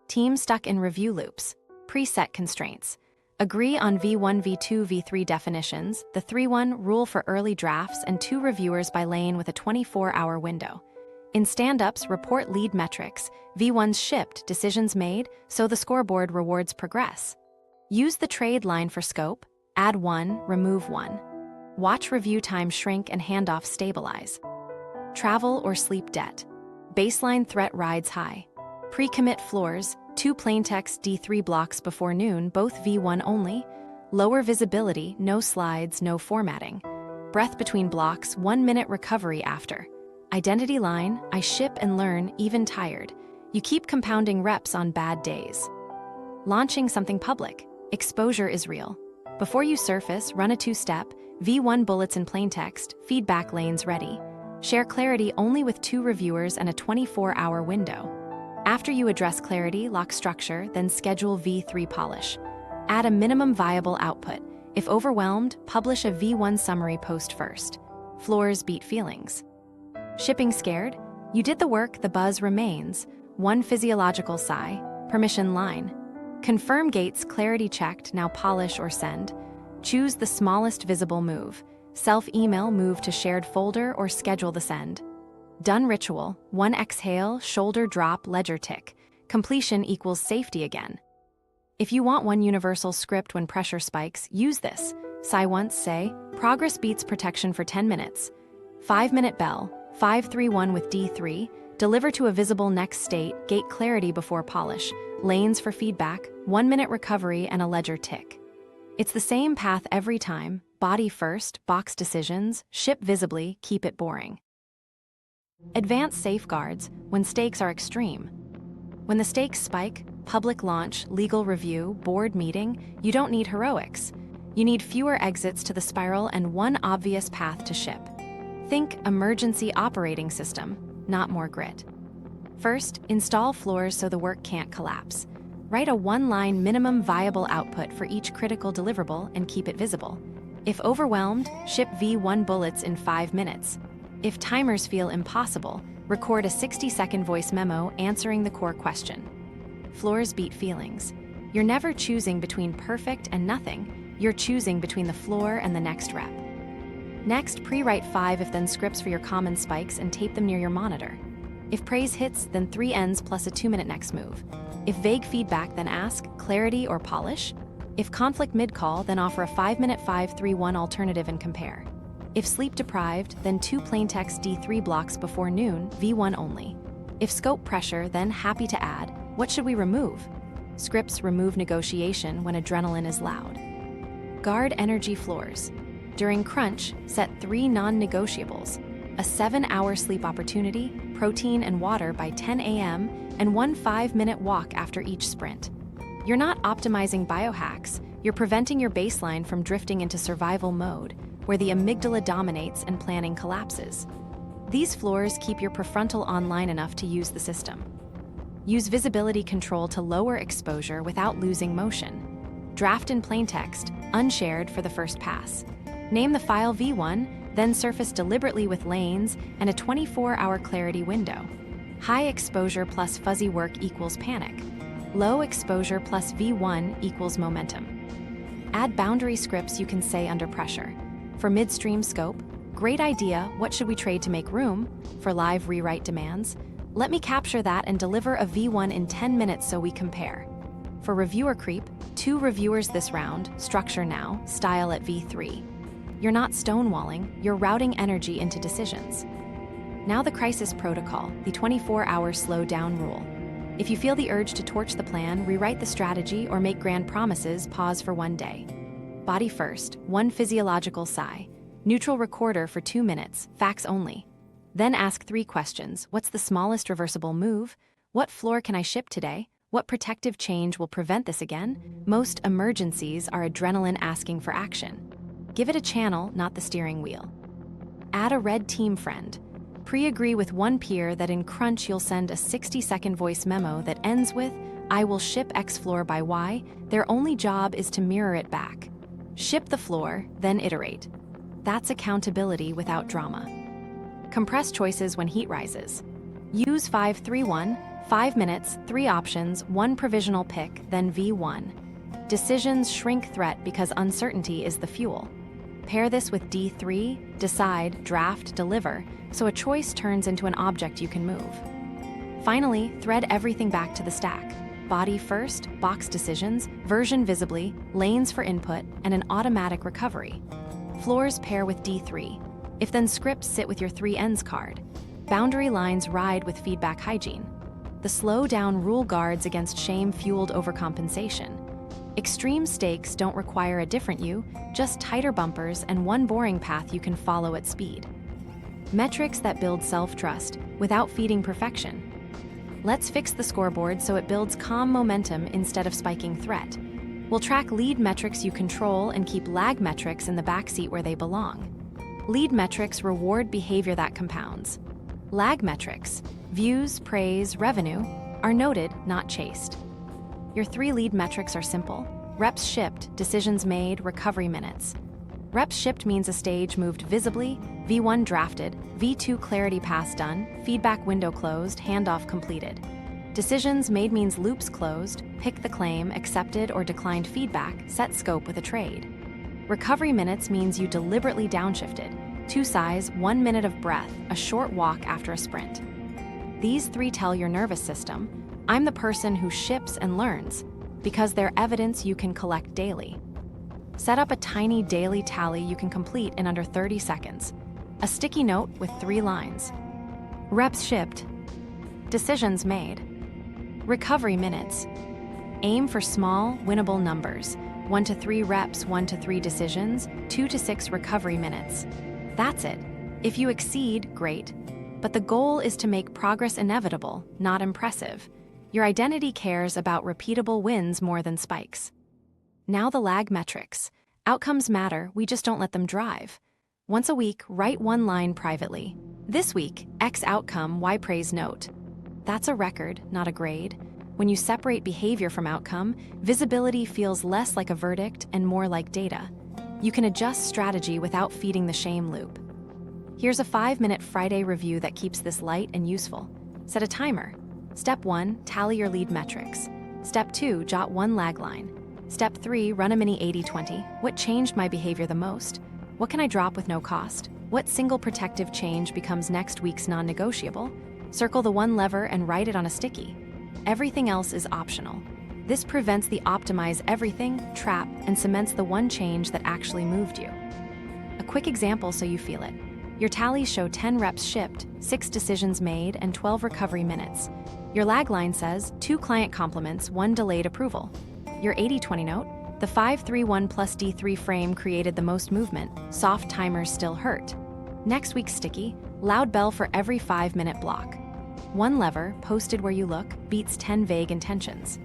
Team stuck in review loops. Preset constraints. Agree on V1, V2, V3 definitions, the 3-1 rule for early drafts, and 2 reviewers by lane with a 24-hour window. In stand-ups, report lead metrics, V1s shipped, decisions made, so the scoreboard rewards progress. Use the trade line for scope, add 1, remove 1. Watch review time shrink and handoff stabilize. Travel or sleep debt. Baseline threat rides high. Pre-commit floors, 2 plaintext D3 blocks before noon, both V1 only. Lower visibility, no slides, no formatting. Breath between blocks, 1-minute recovery after. Identity line, I ship and learn, even tired. You keep compounding reps on bad days. Launching something public. Exposure is real. Before you surface, run a 2-step, V1 bullets in plaintext, feedback lanes ready. Share clarity only with 2 reviewers and a 24-hour window. After you address clarity, lock structure, then schedule V3 polish. Add a minimum viable output. If overwhelmed, publish a V1 summary post first. Floors beat feelings. Shipping scared? You did the work, the buzz remains. 1 physiological sigh, permission line. Confirm gates, clarity checked, now polish or send. Choose the smallest visible move. Self-email, move to shared folder, or schedule the send. Done ritual, 1 exhale, shoulder drop, ledger tick. Completion equals safety again. If you want 1 universal script when pressure spikes, use this. Sigh once, say, progress beats protection for 10 minutes. 5-minute bell, 5-3-1 with D3, deliver to a visible next state, gate clarity before polish, lanes for feedback, 1-minute recovery, and a ledger tick. It's the same path every time, body first, box decisions, ship visibly, keep it boring. Advanced safeguards when stakes are extreme. When the stakes spike, public launch, legal review, board meeting, you don't need heroics. You need fewer exits to the spiral and 1 obvious path to ship. Think emergency operating system, not more grit. First, install floors so the work can't collapse. Write a 1-line minimum viable output for each critical deliverable and keep it visible. If overwhelmed, ship V1 bullets in 5 minutes. If timers feel impossible, record a 60-second voice memo answering the core question. Floors beat feelings. You're never choosing between perfect and nothing. You're choosing between the floor and the next rep. Next, pre-write 5 if-then scripts for your common spikes and tape them near your monitor. If praise hits, then 3 ends plus a 2-minute next move. If vague feedback, then ask, clarity or polish? If conflict mid-call, then offer a 5-minute 5-3-1 alternative and compare. If sleep-deprived, then 2 plaintext D3 blocks before noon, V1 only. If scope pressure, then happy to add, what should we remove? Scripts remove negotiation when adrenaline is loud. Guard energy floors. During crunch, set 3 non-negotiables. A 7-hour sleep opportunity, protein and water by 10 a.m., and 1 5-minute walk after each sprint. You're not optimizing biohacks, you're preventing your baseline from drifting into survival mode, where the amygdala dominates and planning collapses. These floors keep your prefrontal online enough to use the system. Use visibility control to lower exposure without losing motion. Draft in plaintext, unshared for the first pass. Name the file V1, then surface deliberately with lanes and a 24-hour clarity window. High exposure plus fuzzy work equals panic. Low exposure plus V1 equals momentum. Add boundary scripts you can say under pressure. For midstream scope, great idea, what should we trade to make room? For live rewrite demands, let me capture that and deliver a V1 in 10 minutes so we compare. For reviewer creep, 2 reviewers this round, structure now, style at V3. You're not stonewalling, you're routing energy into decisions. Now the crisis protocol, the 24-hour slow down rule. If you feel the urge to torch the plan, rewrite the strategy, or make grand promises, pause for 1 day. Body first, 1 physiological sigh. Neutral recorder for 2 minutes, facts only. Then ask 3 questions. What's the smallest reversible move? What floor can I ship today? What protective change will prevent this again? Most emergencies are adrenaline asking for action. Give it a channel, not the steering wheel. Add a red team friend. Pre-agree with 1 peer that in crunch you'll send a 60-second voice memo that ends with, I will ship X floor by Y. Their only job is to mirror it back. Ship the floor, then iterate. That's accountability without drama. Compress choices when heat rises. Use 5-3-1, 5 minutes, 3 options, 1 provisional pick, then V1. Decisions shrink threat because uncertainty is the fuel. Pair this with D3, decide, draft, deliver, so a choice turns into an object you can move. Finally, thread everything back to the stack. Body first, box decisions, version visibly, lanes for input, and an automatic recovery. Floors pair with D3. If then scripts sit with your 3 ends card. Boundary lines ride with feedback hygiene. The slow down rule guards against shame-fueled overcompensation. Extreme stakes don't require a different you, just tighter bumpers and 1 boring path you can follow at speed. Metrics that build self-trust without feeding perfection. Let's fix the scoreboard so it builds calm momentum instead of spiking threat. We'll track lead metrics you control and keep lag metrics in the backseat where they belong. Lead metrics reward behavior that compounds. Lag metrics, views, praise, revenue, are noted, not chased. Your 3 lead metrics are simple: reps shipped, decisions made, recovery minutes. Reps shipped means a stage moved visibly, V1 drafted, V2 clarity pass done, feedback window closed, handoff completed. Decisions made means loops closed, pick the claim, accepted or declined feedback, set scope with a trade. Recovery minutes means you deliberately downshifted, 2 sighs, 1 minute of breath, a short walk after a sprint. These 3 tell your nervous system, I'm the person who ships and learns, because they're evidence you can collect daily. Set up a tiny daily tally you can complete in under 30 seconds. A sticky note with 3 lines. Reps shipped. Decisions made. Recovery minutes. Aim for small, winnable numbers. 1 to 3 reps, 1 to 3 decisions, 2 to 6 recovery minutes. That's it. If you exceed, great. But the goal is to make progress inevitable, not impressive. Your identity cares about repeatable wins more than spikes. Now the lag metrics. Outcomes matter, we just don't let them drive. Once a week, write 1 line privately. This week, X outcome, Y praise note. That's a record, not a grade. When you separate behavior from outcome, visibility feels less like a verdict and more like data. You can adjust strategy without feeding the shame loop. Here's a 5-minute Friday review that keeps this light and useful. Set a timer. Step 1, tally your lead metrics. Step 2, jot 1 lag line. Step 3, run a mini 80-20. What changed my behavior the most? What can I drop with no cost? What single protective change becomes next week's non-negotiable? Circle the 1 lever and write it on a sticky. Everything else is optional. This prevents the optimize everything trap and cements the 1 change that actually moved you. A quick example so you feel it. Your tallies show 10 reps shipped, 6 decisions made, and 12 recovery minutes. Your lag line says 2 client compliments, 1 delayed approval. Your 80-20 note, the 5-3-1 plus D3 frame created the most movement, soft timers still hurt. Next week's sticky, loud bell for every 5-minute block. 1 lever, posted where you look, beats 10 vague intentions.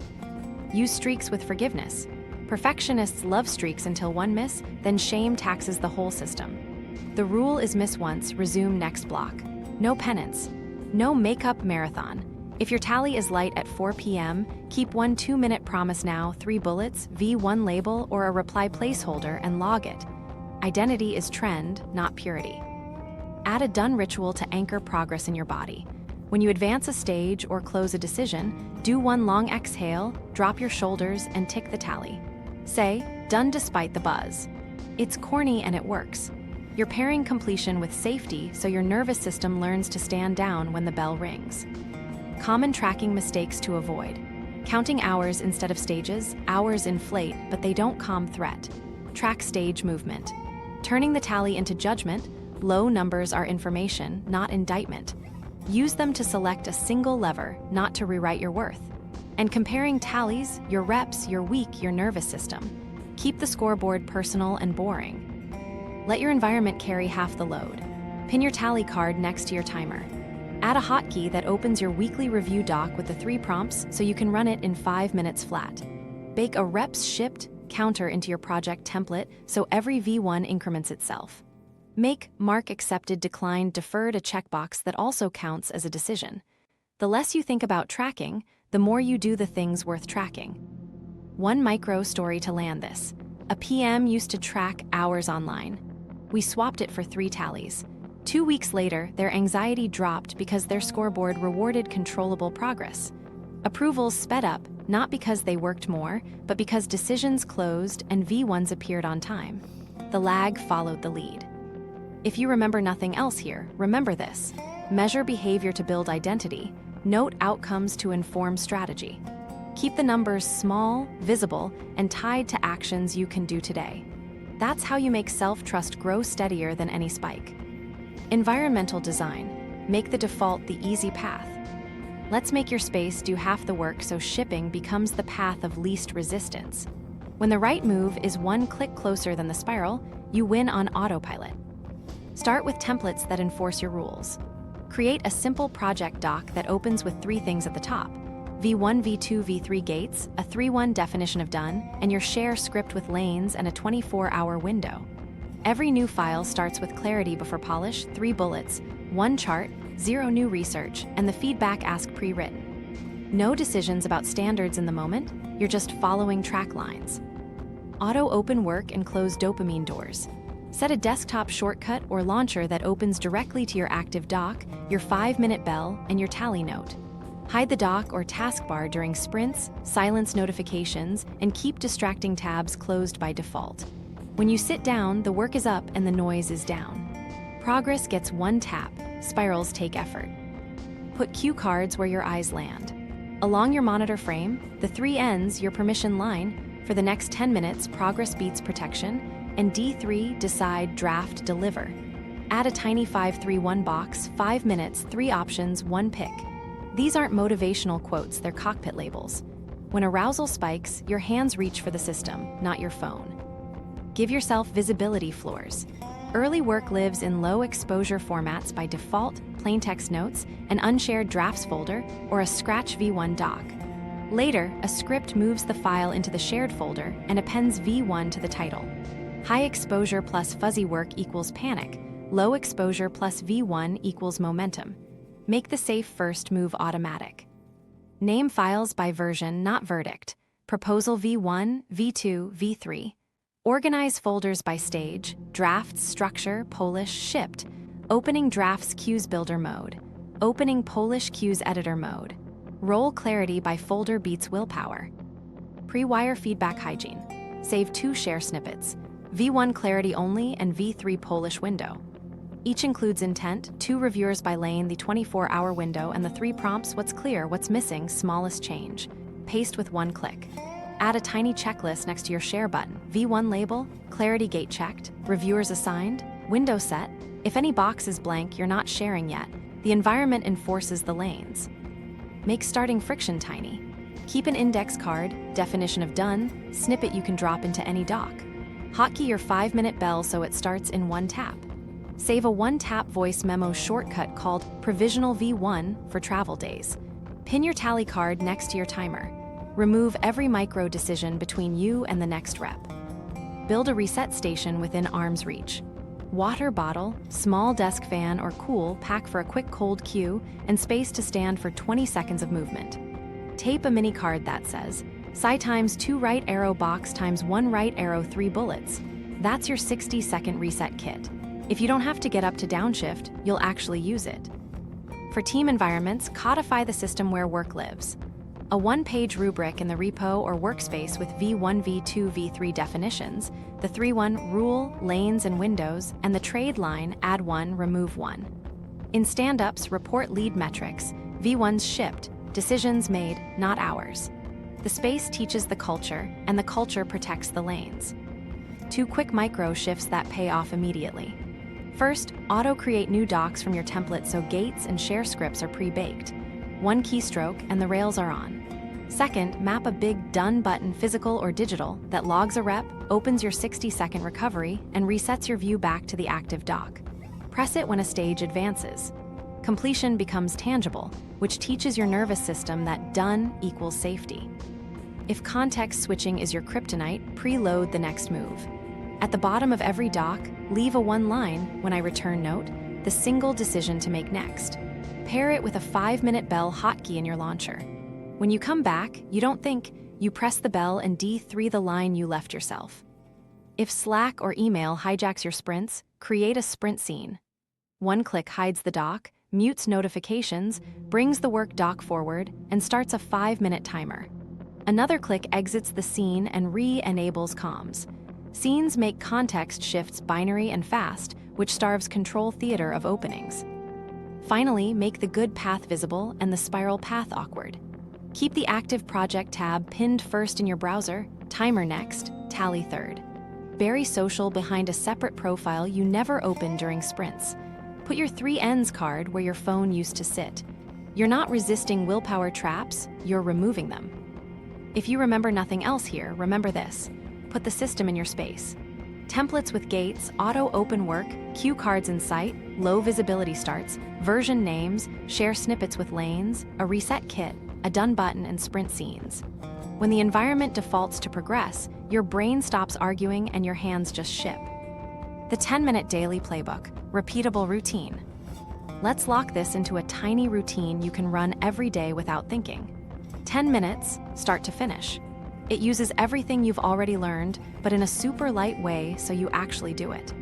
Use streaks with forgiveness. Perfectionists love streaks until 1 miss, then shame taxes the whole system. The rule is miss once, resume next block. No penance. No makeup marathon. If your tally is light at 4 p.m., keep 1 2-minute promise now, 3 bullets, V1 label, or a reply placeholder and log it. Identity is trend, not purity. Add a done ritual to anchor progress in your body. When you advance a stage or close a decision, do one long exhale, drop your shoulders, and tick the tally. Say, "Done despite the buzz." It's corny and it works. You're pairing completion with safety so your nervous system learns to stand down when the bell rings. Common tracking mistakes to avoid. Counting hours instead of stages. Hours inflate, but they don't calm threat. Track stage movement. Turning the tally into judgment. Low numbers are information, not indictment. Use them to select a single lever, not to rewrite your worth. And comparing tallies, your reps, your week, your nervous system. Keep the scoreboard personal and boring. Let your environment carry half the load. Pin your tally card next to your timer. Add a hotkey that opens your weekly review doc with the 3 prompts so you can run it in 5 minutes flat. Bake a reps shipped counter into your project template so every V1 increments itself. Make mark accepted, declined, deferred a checkbox that also counts as a decision. The less you think about tracking, the more you do the things worth tracking. One micro story to land this. A PM used to track hours online. We swapped it for 3 tallies. 2 weeks later, their anxiety dropped because their scoreboard rewarded controllable progress. Approvals sped up, not because they worked more, but because decisions closed and V1s appeared on time. The lag followed the lead. If you remember nothing else here, remember this. Measure behavior to build identity. Note outcomes to inform strategy. Keep the numbers small, visible, and tied to actions you can do today. That's how you make self-trust grow steadier than any spike. Environmental design. Make the default the easy path. Let's make your space do half the work so shipping becomes the path of least resistance. When the right move is 1 click closer than the spiral, you win on autopilot. Start with templates that enforce your rules. Create a simple project doc that opens with 3 things at the top. V1, V2, V3 gates, a 3-1 definition of done, and your share script with lanes and a 24-hour window. Every new file starts with clarity before polish, 3 bullets, 1 chart, 0 new research, and the feedback ask pre-written. No decisions about standards in the moment, you're just following track lines. Auto-open work and close dopamine doors. Set a desktop shortcut or launcher that opens directly to your active doc, your 5-minute bell, and your tally note. Hide the doc or taskbar during sprints, silence notifications, and keep distracting tabs closed by default. When you sit down, the work is up and the noise is down. Progress gets 1 tap, spirals take effort. Put cue cards where your eyes land. Along your monitor frame, the 3 ends, your permission line, for the next 10 minutes, progress beats protection, and D3, decide, draft, deliver. Add a tiny 5-3-1 box, 5 minutes, 3 options, 1 pick. These aren't motivational quotes, they're cockpit labels. When arousal spikes, your hands reach for the system, not your phone. Give yourself visibility floors. Early work lives in low-exposure formats by default, plain text notes, an unshared drafts folder, or a Scratch V1 doc. Later, a script moves the file into the shared folder and appends V1 to the title. High exposure plus fuzzy work equals panic. Low exposure plus V1 equals momentum. Make the safe first move automatic. Name files by version, not verdict. Proposal V1, V2, V3. Organize folders by stage, drafts, structure, polish, shipped. Opening drafts queues builder mode. Opening polish queues editor mode. Role clarity by folder beats willpower. Pre-wire feedback hygiene. Save 2 share snippets. V1 clarity only and V3 polish window. Each includes intent, 2 reviewers by lane, the 24-hour window, and the 3 prompts, what's clear, what's missing, smallest change. Paste with 1 click. Add a tiny checklist next to your share button. V1 label, clarity gate checked, reviewers assigned, window set. If any box is blank, you're not sharing yet. The environment enforces the lanes. Make starting friction tiny. Keep an index card, definition of done, snippet you can drop into any doc. Hotkey your 5-minute bell so it starts in 1 tap. Save a 1-tap voice memo shortcut called Provisional V1 for travel days. Pin your tally card next to your timer. Remove every micro decision between you and the next rep. Build a reset station within arm's reach. Water bottle, small desk fan or cool pack for a quick cold cue, and space to stand for 20 seconds of movement. Tape a mini card that says, Sigh times 2 right arrow box times 1 right arrow 3 bullets. That's your 60-second reset kit. If you don't have to get up to downshift, you'll actually use it. For team environments, codify the system where work lives. A one-page rubric in the repo or workspace with V1, V2, V3 definitions, the 3-1 rule, lanes and windows, and the trade line, add 1, remove 1. In stand-ups, report lead metrics, V1s shipped, decisions made, not hours. The space teaches the culture, and the culture protects the lanes. 2 quick micro shifts that pay off immediately. First, auto-create new docs from your template so gates and share scripts are pre-baked. 1 keystroke and the rails are on. Second, map a big done button, physical or digital, that logs a rep, opens your 60-second recovery, and resets your view back to the active doc. Press it when a stage advances. Completion becomes tangible, which teaches your nervous system that done equals safety. If context switching is your kryptonite, preload the next move. At the bottom of every doc, leave a 1-line, when I return note, the single decision to make next. Pair it with a 5-minute bell hotkey in your launcher. When you come back, you don't think, you press the bell and D3 the line you left yourself. If Slack or email hijacks your sprints, create a sprint scene. 1 click hides the doc, mutes notifications, brings the work doc forward, and starts a 5-minute timer. Another click exits the scene and re-enables comms. Scenes make context shifts binary and fast, which starves control theater of openings. Finally, make the good path visible and the spiral path awkward. Keep the active project tab pinned first in your browser, timer next, tally third. Bury social behind a separate profile you never open during sprints. Put your 3 ends card where your phone used to sit. You're not resisting willpower traps, you're removing them. If you remember nothing else here, remember this. Put the system in your space. Templates with gates, auto-open work, cue cards in sight, low visibility starts, version names, share snippets with lanes, a reset kit, a done button, and sprint scenes. When the environment defaults to progress, your brain stops arguing and your hands just ship. The 10-minute daily playbook, repeatable routine. Let's lock this into a tiny routine you can run every day without thinking. 10 minutes, start to finish. It uses everything you've already learned, but in a super light way so you actually do it.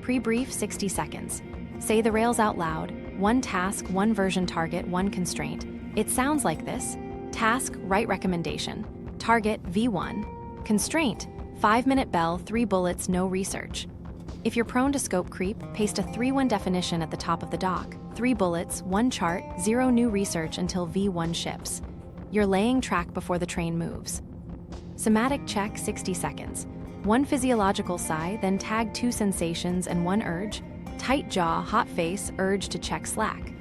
Pre-brief 60 seconds. Say the rails out loud, 1 task, 1 version target, 1 constraint. It sounds like this. Task, write recommendation. Target, V1. Constraint, 5-minute bell, 3 bullets, no research. If you're prone to scope creep, paste a 3-1 definition at the top of the doc. 3 bullets, 1 chart, 0 new research until V1 ships. You're laying track before the train moves. Somatic check, 60 seconds. 1 physiological sigh, then tag 2 sensations and 1 urge. Tight jaw, hot face, urge to check Slack.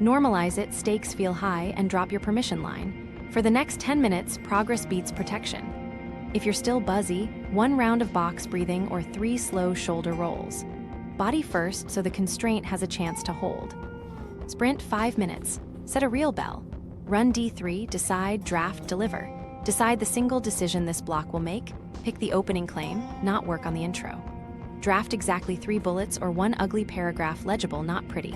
Normalize it, stakes feel high, and drop your permission line. For the next 10 minutes, progress beats protection. If you're still buzzy, 1 round of box breathing or 3 slow shoulder rolls. Body first so the constraint has a chance to hold. Sprint 5 minutes. Set a real bell. Run D3, decide, draft, deliver. Decide the single decision this block will make. Pick the opening claim, not work on the intro. Draft exactly 3 bullets or 1 ugly paragraph legible, not pretty.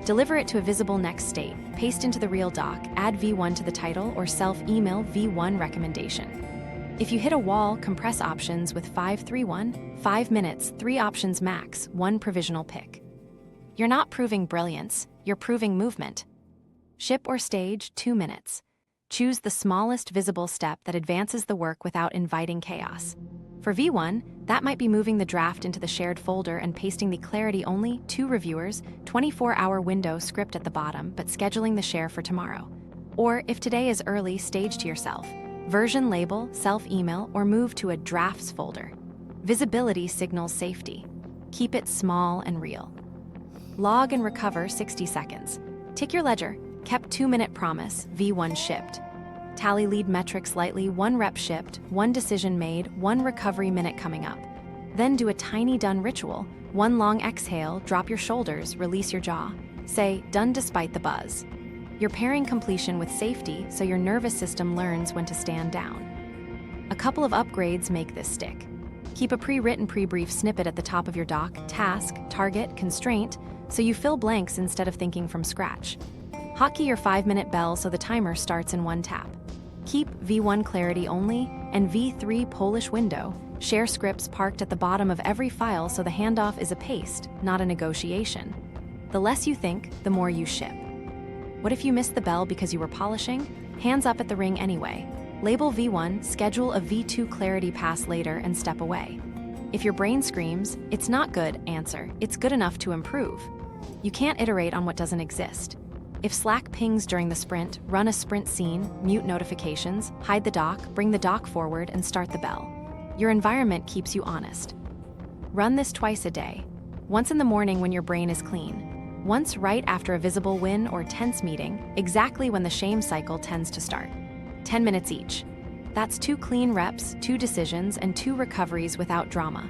Deliver it to a visible next state, paste into the real doc, add V1 to the title, or self-email V1 recommendation. If you hit a wall, compress options with 5-3-1, 5 minutes, 3 options max, 1 provisional pick. You're not proving brilliance, you're proving movement. Ship or stage, 2 minutes. Choose the smallest visible step that advances the work without inviting chaos. For V1, that might be moving the draft into the shared folder and pasting the clarity-only 2 reviewers, 24-hour window script at the bottom, but scheduling the share for tomorrow. Or, if today is early, stage to yourself. Version label, self-email, or move to a drafts folder. Visibility signals safety. Keep it small and real. Log and recover 60 seconds. Tick your ledger. Kept 2-minute promise, V1 shipped. Tally lead metrics lightly, 1 rep shipped, 1 decision made, 1 recovery minute coming up. Then do a tiny done ritual, 1 long exhale, drop your shoulders, release your jaw. Say, done despite the buzz. You're pairing completion with safety so your nervous system learns when to stand down. A couple of upgrades make this stick. Keep a pre-written pre-brief snippet at the top of your doc, task, target, constraint, so you fill blanks instead of thinking from scratch. Hotkey your 5-minute bell so the timer starts in 1 tap. Keep V1 clarity only and V3 Polish window. Share scripts parked at the bottom of every file so the handoff is a paste, not a negotiation. The less you think, the more you ship. What if you missed the bell because you were polishing? Hands up at the ring anyway. Label V1, schedule a V2 clarity pass later, and step away. If your brain screams, "It's not good," answer, "It's good enough to improve." You can't iterate on what doesn't exist. If Slack pings during the sprint, run a sprint scene, mute notifications, hide the doc, bring the doc forward, and start the bell. Your environment keeps you honest. Run this twice a day. Once in the morning when your brain is clean. Once right after a visible win or tense meeting, exactly when the shame cycle tends to start. 10 minutes each. That's 2 clean reps, 2 decisions, and 2 recoveries without drama.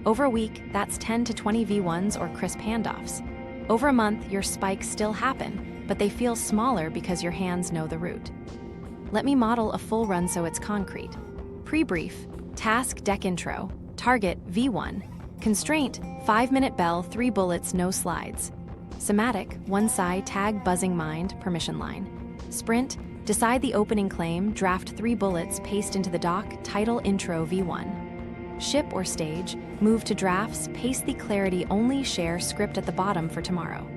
Over a week, that's 10 to 20 V1s or crisp handoffs. Over a month, your spikes still happen, but they feel smaller because your hands know the route. Let me model a full run so it's concrete. Pre-brief, task deck intro, target V1, constraint 5-minute bell, 3 bullets, no slides. Somatic, 1 sigh, tag buzzing mind, permission line. Sprint, decide the opening claim, draft 3 bullets, paste into the doc, title intro V1. Ship or stage, move to drafts, paste the clarity only, share script at the bottom for tomorrow.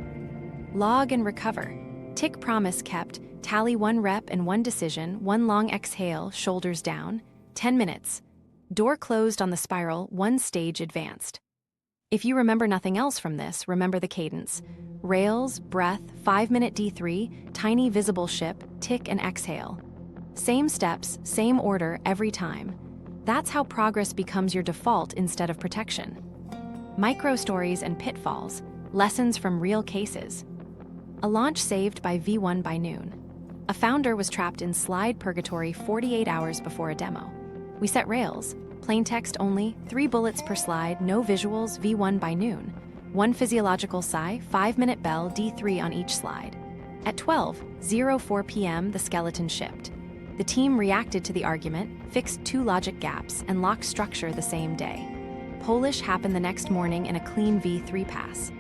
Log and recover. Tick promise kept, tally 1 rep and 1 decision, 1 long exhale, shoulders down, 10 minutes. Door closed on the spiral, 1 stage advanced. If you remember nothing else from this, remember the cadence. Rails, breath, 5-minute D3, tiny visible ship, tick and exhale. Same steps, same order every time. That's how progress becomes your default instead of protection. Micro stories and pitfalls, lessons from real cases. A launch saved by V1 by noon. A founder was trapped in slide purgatory 48 hours before a demo. We set rails, plain text only, 3 bullets per slide, no visuals, V1 by noon. 1 physiological sigh, 5-minute bell, D3 on each slide. At 12:04 p.m., the skeleton shipped. The team reacted to the argument, fixed 2 logic gaps, and locked structure the same day. Polish happened the next morning in a clean V3 pass.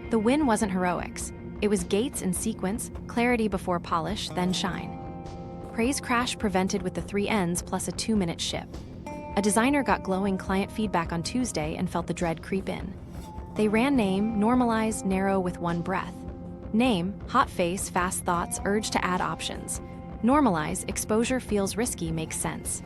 The win wasn't heroics. It was gates in sequence, clarity before polish, then shine. Praise crash prevented with the 3 ends plus a 2-minute ship. A designer got glowing client feedback on Tuesday and felt the dread creep in. They ran name, normalize, narrow with 1 breath. Name, hot face, fast thoughts, urge to add options. Normalize, exposure feels risky, makes sense.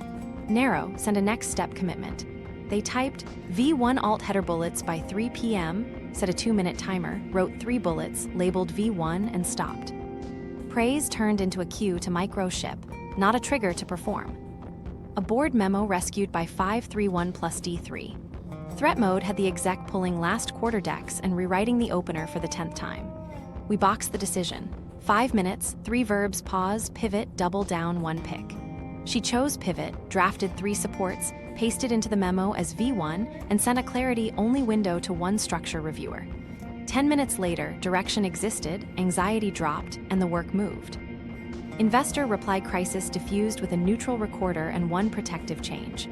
Narrow, send a next step commitment. They typed V1 alt header bullets by 3 p.m., set a 2-minute timer, wrote 3 bullets, labeled V1, and stopped. Praise turned into a cue to micro ship, not a trigger to perform. A board memo rescued by 531 plus D3. Threat mode had the exec pulling last quarter decks and rewriting the opener for the 10th time. We boxed the decision. 5 minutes, 3 verbs, pause, pivot, double down, 1 pick. She chose pivot, drafted 3 supports, pasted into the memo as V1, and sent a clarity-only window to 1 structure reviewer. 10 minutes later, direction existed, anxiety dropped, and the work moved. Investor reply crisis diffused with a neutral recorder and 1 protective change.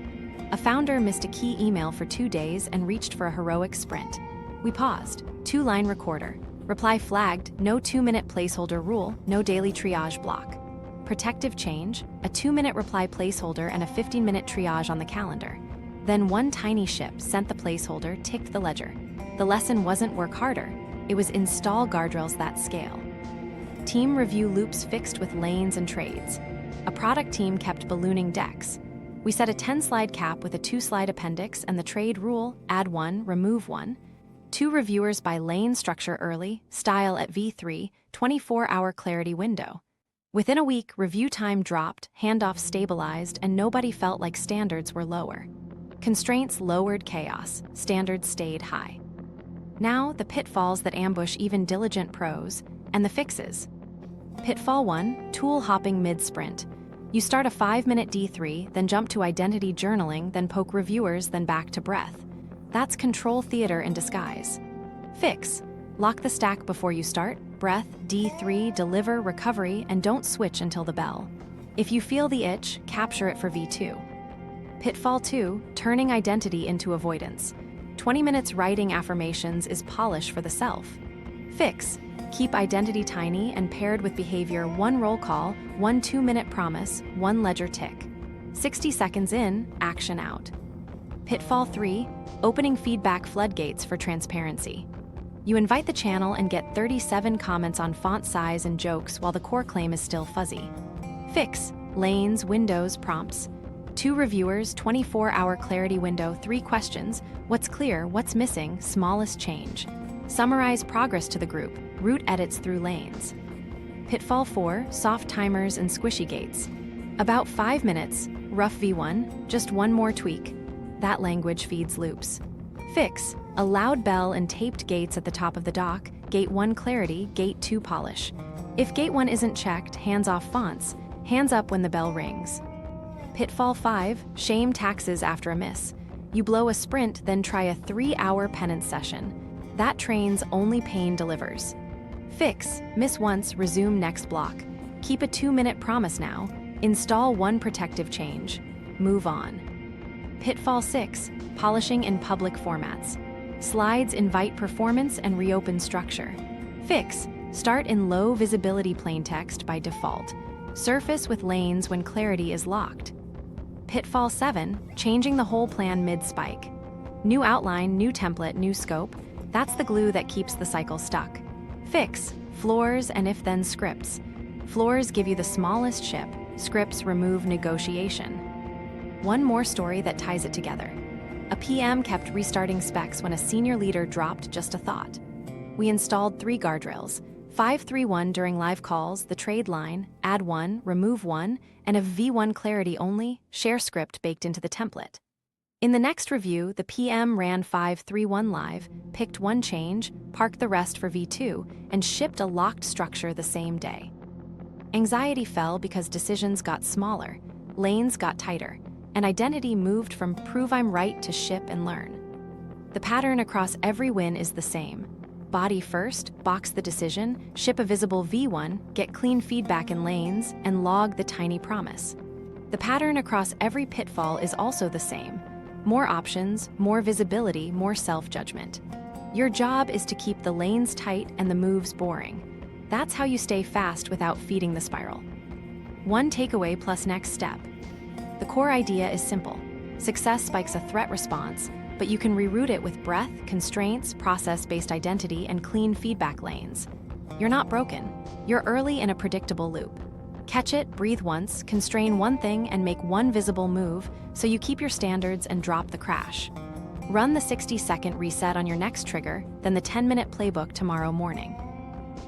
A founder missed a key email for 2 days and reached for a heroic sprint. We paused. 2-line recorder. Reply flagged, no 2-minute placeholder rule, no daily triage block. Protective change, a 2-minute reply placeholder and a 15-minute triage on the calendar. Then 1 tiny ship sent the placeholder, ticked the ledger. The lesson wasn't work harder, it was install guardrails that scale. Team review loops fixed with lanes and trades. A product team kept ballooning decks. We set a 10-slide cap with a 2-slide appendix and the trade rule, add 1, remove 1. 2 reviewers by lane, structure early, style at V3, 24-hour clarity window. Within a week, review time dropped, handoff stabilized, and nobody felt like standards were lower. Constraints lowered chaos, standards stayed high. Now, the pitfalls that ambush even diligent pros, and the fixes. Pitfall 1, tool hopping mid-sprint. You start a 5-minute D3, then jump to identity journaling, then poke reviewers, then back to breath. That's control theater in disguise. Fix. Lock the stack before you start, breath, D3, deliver, recovery, and don't switch until the bell. If you feel the itch, capture it for V2. Pitfall 2, turning identity into avoidance. 20 minutes writing affirmations is polish for the self. Fix. Keep identity tiny and paired with behavior: 1 roll call, 1 2-minute promise, 1 ledger tick. 60 seconds in, action out. Pitfall 3, opening feedback floodgates for transparency. You invite the channel and get 37 comments on font size and jokes while the core claim is still fuzzy. Fix, lanes, windows, prompts. 2 reviewers, 24-hour clarity window, 3 questions, what's clear, what's missing, smallest change. Summarize progress to the group, route edits through lanes. Pitfall 4, soft timers and squishy gates. About 5 minutes, rough V1, just one more tweak. That language feeds loops. Fix, a loud bell and taped gates at the top of the dock, gate 1 clarity, gate 2 polish. If gate 1 isn't checked, hands off fonts, hands up when the bell rings. Pitfall 5, shame taxes after a miss. You blow a sprint, then try a 3-hour penance session. That trains only pain delivers. Fix, miss once, resume next block. Keep a 2-minute promise now. Install 1 protective change. Move on. Pitfall 6, polishing in public formats. Slides invite performance and reopen structure. Fix, start in low visibility plain text by default. Surface with lanes when clarity is locked. Pitfall 7, changing the whole plan mid-spike. New outline, new template, new scope. That's the glue that keeps the cycle stuck. Fix, floors and if-then scripts. Floors give you the smallest ship. Scripts remove negotiation. One more story that ties it together. A PM kept restarting specs when a senior leader dropped just a thought. We installed 3 guardrails, 531 during live calls, the trade line, add 1, remove 1, and a V1 clarity only, share script baked into the template. In the next review, the PM ran 531 live, picked 1 change, parked the rest for V2, and shipped a locked structure the same day. Anxiety fell because decisions got smaller, lanes got tighter, and identity moved from prove I'm right to ship and learn. The pattern across every win is the same. Body first, box the decision, ship a visible V1, get clean feedback in lanes, and log the tiny promise. The pattern across every pitfall is also the same. More options, more visibility, more self-judgment. Your job is to keep the lanes tight and the moves boring. That's how you stay fast without feeding the spiral. 1 takeaway plus next step. The core idea is simple. Success spikes a threat response, but you can reroute it with breath, constraints, process-based identity, and clean feedback lanes. You're not broken. You're early in a predictable loop. Catch it, breathe once, constrain 1 thing, and make 1 visible move so you keep your standards and drop the crash. Run the 60-second reset on your next trigger, then the 10-minute playbook tomorrow morning.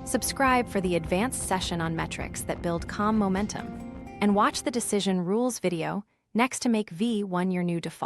Subscribe for the advanced session on metrics that build calm momentum. And watch the Decision Rules video next to make V1 your new default.